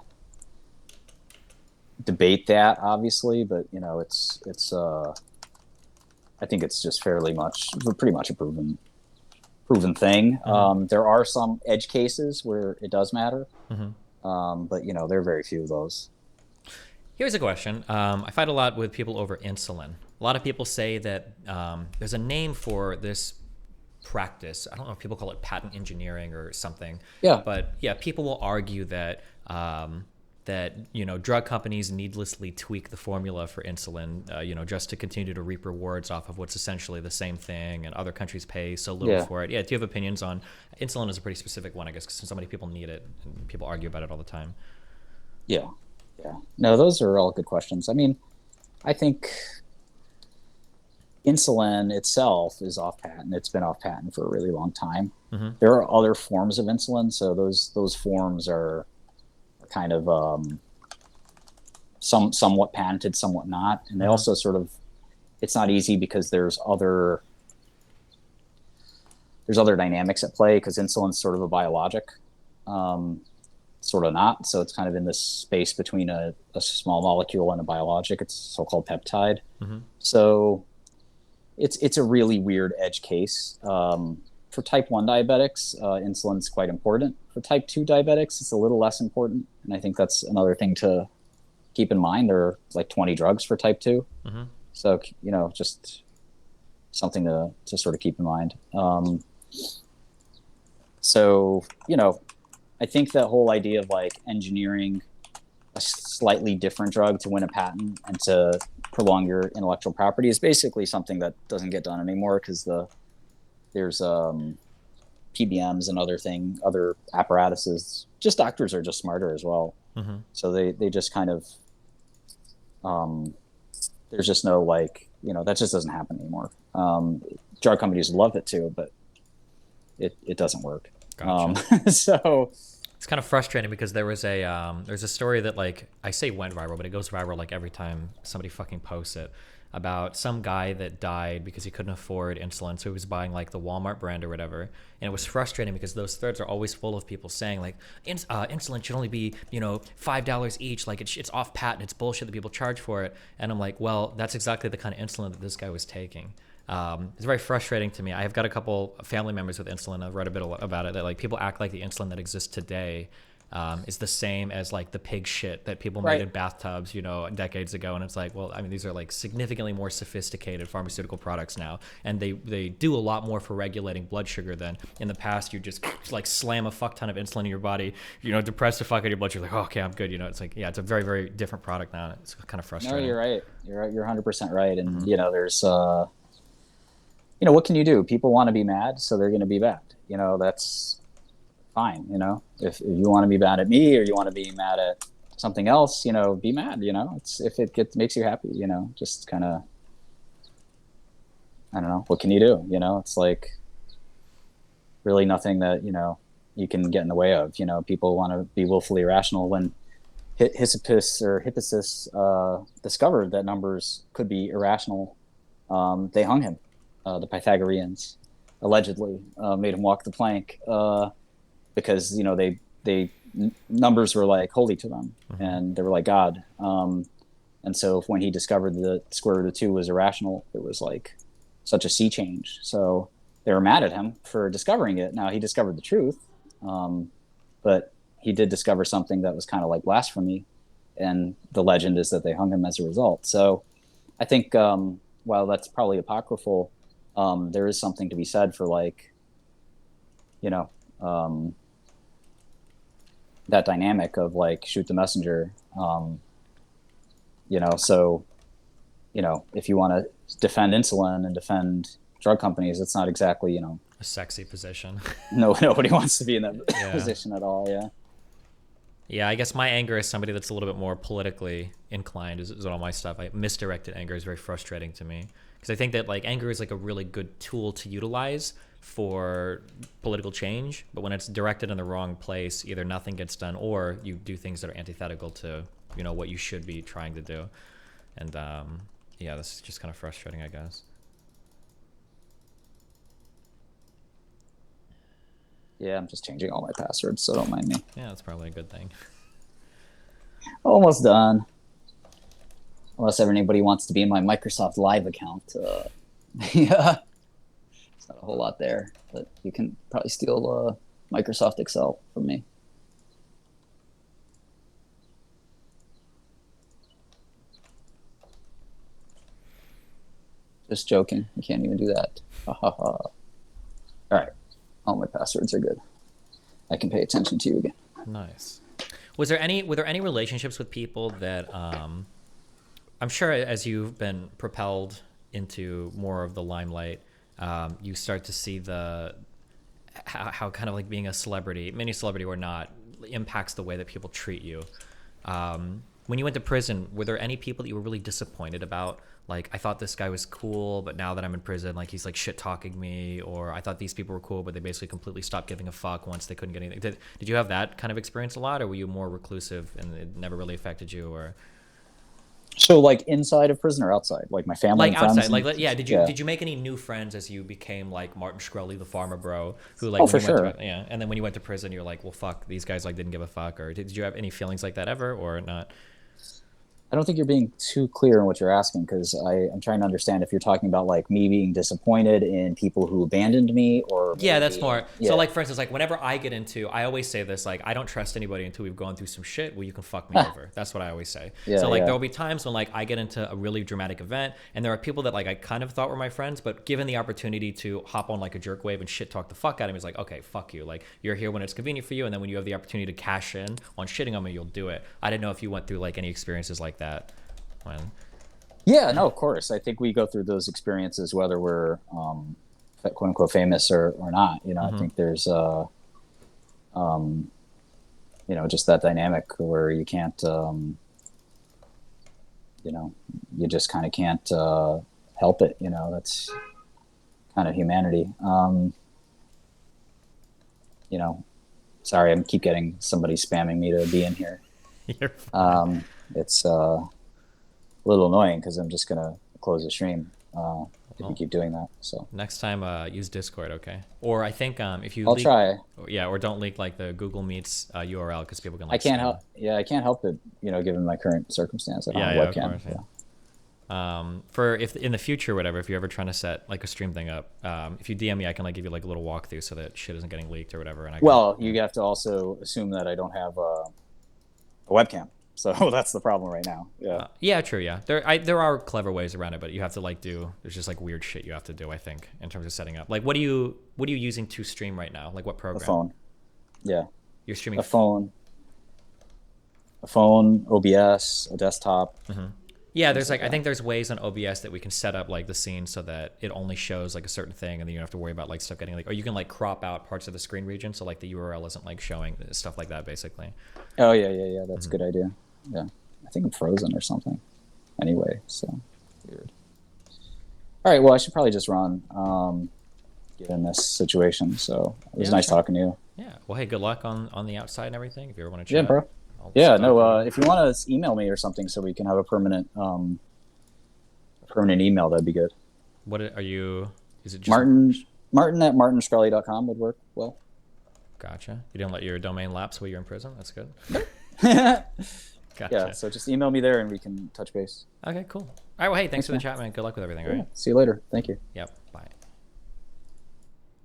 debate that, obviously, but it's I think it's just pretty much a proven thing. There are some edge cases where it does matter, but there are very few of those. Here's a question. I fight a lot with people over insulin. A lot of people say that there's a name for this practice. I don't know if people call it patent engineering or something. Yeah. But yeah, people will argue that drug companies needlessly tweak the formula for insulin, just to continue to reap rewards off of what's essentially the same thing, and other countries pay so little for it. Yeah. Do you have opinions on insulin? Is a pretty specific one, I guess, because so many people need it and people argue about it all the time. Yeah. No, those are all good questions. I mean, I think insulin itself is off patent. It's been off patent for a really long time. There are other forms of insulin, so those forms are kind of somewhat patented, somewhat not, and they also sort of. It's not easy because there's other dynamics at play, because insulin's sort of a biologic. Sort of not. So it's kind of in this space between a small molecule and a biologic. It's so-called peptide. So it's a really weird edge case. For type 1 diabetics, insulin's quite important. For type 2 diabetics, it's a little less important. And I think that's another thing to keep in mind. There are like 20 drugs for type 2. So, just something to sort of keep in mind. I think that whole idea of like engineering a slightly different drug to win a patent and to prolong your intellectual property is basically something that doesn't get done anymore, because there's PBMs and other apparatuses. Just doctors are just smarter as well. So they just kind of there's just no that just doesn't happen anymore. Drug companies love it too, but it doesn't work. Gotcha. So it's kind of frustrating because there's a story that, like, I say went viral, but it goes viral like every time somebody fucking posts it, about some guy that died because he couldn't afford insulin, so he was buying like the Walmart brand or whatever. And it was frustrating because those threads are always full of people saying like insulin should only be $5 each, like it's off patent, it's bullshit that people charge for it. And I'm like, well, that's exactly the kind of insulin that this guy was taking. It's very frustrating to me. I've got a couple family members with insulin. I've read a bit about it, that like people act like the insulin that exists today is the same as like the pig shit that people made in bathtubs, decades ago. And it's like, well, I mean, these are like significantly more sophisticated pharmaceutical products now, and they do a lot more for regulating blood sugar than in the past. You just like slam a fuck ton of insulin in your body, depress the fuck out of your blood sugar, like, oh, okay, I'm good. It's like, yeah, it's a very, very different product now. It's kind of frustrating. No, you're right. You're 100% right. And there's what can you do? People want to be mad, so they're going to be bad. That's fine. If you want to be mad at me or you want to be mad at something else, be mad. It's if it makes you happy. Just kind of, I don't know. What can you do? It's like really nothing that you can get in the way of. People want to be willfully irrational. When Hippasus discovered that numbers could be irrational, they hung him. The Pythagoreans allegedly made him walk the plank because they numbers were like holy to them, and they were like God. And so when he discovered that square root of 2 was irrational, it was like such a sea change. So they were mad at him for discovering it. Now he discovered the truth, but he did discover something that was kind of like blasphemy, and the legend is that they hung him as a result. So I think while that's probably apocryphal, there is something to be said for like, you know, that dynamic of like shoot the messenger. You know, so, you know, if you want to defend insulin and defend drug companies, it's not exactly, you know, a sexy position. Nobody wants to be in that position at all. Yeah. Yeah, I guess my anger is somebody that's a little bit more politically inclined is all my stuff. Misdirected anger is very frustrating to me because I think that like anger is like a really good tool to utilize for political change, but when it's directed in the wrong place, either nothing gets done or you do things that are antithetical to, you know, what you should be trying to do. And yeah, this is just kind of frustrating, I guess. Yeah, I'm just changing all my passwords, so don't mind me. Yeah, that's probably a good thing. Almost done. Unless anybody wants to be in my Microsoft Live account. Yeah. It's not a whole lot there, but you can probably steal Microsoft Excel from me. Just joking. You can't even do that. All right. All my passwords are good. I can pay attention to you again. Nice. Were there any relationships with people that I'm sure as you've been propelled into more of the limelight, you start to see how kind of like being a celebrity, mini celebrity or not, impacts the way that people treat you. When you went to prison, were there any people that you were really disappointed about? Like, I thought this guy was cool, but now that I'm in prison, like he's like shit talking me, or I thought these people were cool, but they basically completely stopped giving a fuck once they couldn't get anything. Did you have that kind of experience a lot, or were you more reclusive and it never really affected you? Or so, like inside of prison or outside, like my family, like and outside, friends like yeah. Did you make any new friends as you became like Martin Shkreli, the farmer bro, who like Oh, for sure. Yeah, and then when you went to prison, you're like, well, fuck, these guys like didn't give a fuck, or did you have any feelings like that ever, or not? I don't think you're being too clear in what you're asking, because I'm trying to understand if you're talking about like me being disappointed in people who abandoned me, or yeah, that's more. Yeah. So like for instance, like whenever I get into, I always say this, like I don't trust anybody until we've gone through some shit where you can fuck me over. That's what I always say. Yeah, so like yeah. there'll be times when like I get into a really dramatic event and there are people that like I kind of thought were my friends, but given the opportunity to hop on like a jerk wave and shit talk the fuck out of me, it's like, okay, fuck you. Like you're here when it's convenient for you, and then when you have the opportunity to cash in on shitting on me, you'll do it. I didn't know if you went through like any experiences like that. Yeah, no, of course. I think we go through those experiences whether we're quote unquote famous or not. You know, I think there's you know, just that dynamic where you can't you know, you just kind of can't help it. You know, that's kind of humanity. You know, sorry, I keep getting somebody spamming me to be in here. It's a little annoying because I'm just gonna close the stream if you keep doing that. So next time, use Discord, okay? Or I think if you I'll try. Yeah, or don't leak like the Google Meets URL because people can. Like, I can't help. Yeah, I can't help it. You know, given my current circumstance, I don't have a webcam. Of course, yeah. For if in the future, whatever, if you're ever trying to set like a stream thing up, if you DM me, I can like give you like a little walkthrough so that shit isn't getting leaked or whatever. And you have to also assume that I don't have a webcam. So that's the problem right now. Yeah. Yeah, true. Yeah, there are clever ways around it, but you have to like there's just like weird shit you have to do. I think in terms of setting up. Like, what are you using to stream right now? Like, what program? A phone. Yeah. You're streaming a phone, OBS, a desktop. Yeah, there's like I think there's ways on OBS that we can set up like the scene so that it only shows like a certain thing, and then you don't have to worry about like stuff getting like, or you can like crop out parts of the screen region so like the URL isn't like showing stuff like that basically. Oh yeah. That's a good idea. Yeah, I think I'm frozen or something. Anyway, so weird. All right, well, I should probably just run. Get in this situation. So it was nice talking to you. Yeah. Well, hey, good luck on the outside and everything. If you ever want to chat. Yeah, bro. Yeah, no. If you want to email me or something, so we can have a permanent email, that'd be good. What are you? Is it just Martin at martinshkreli.com would work well. Gotcha. You didn't let your domain lapse while you're in prison. That's good. Gotcha. Yeah, so just email me there and we can touch base. Okay, cool. All right, well, hey, thanks for the chat, man. Good luck with everything, all right? See you later. Thank you. Yep, bye.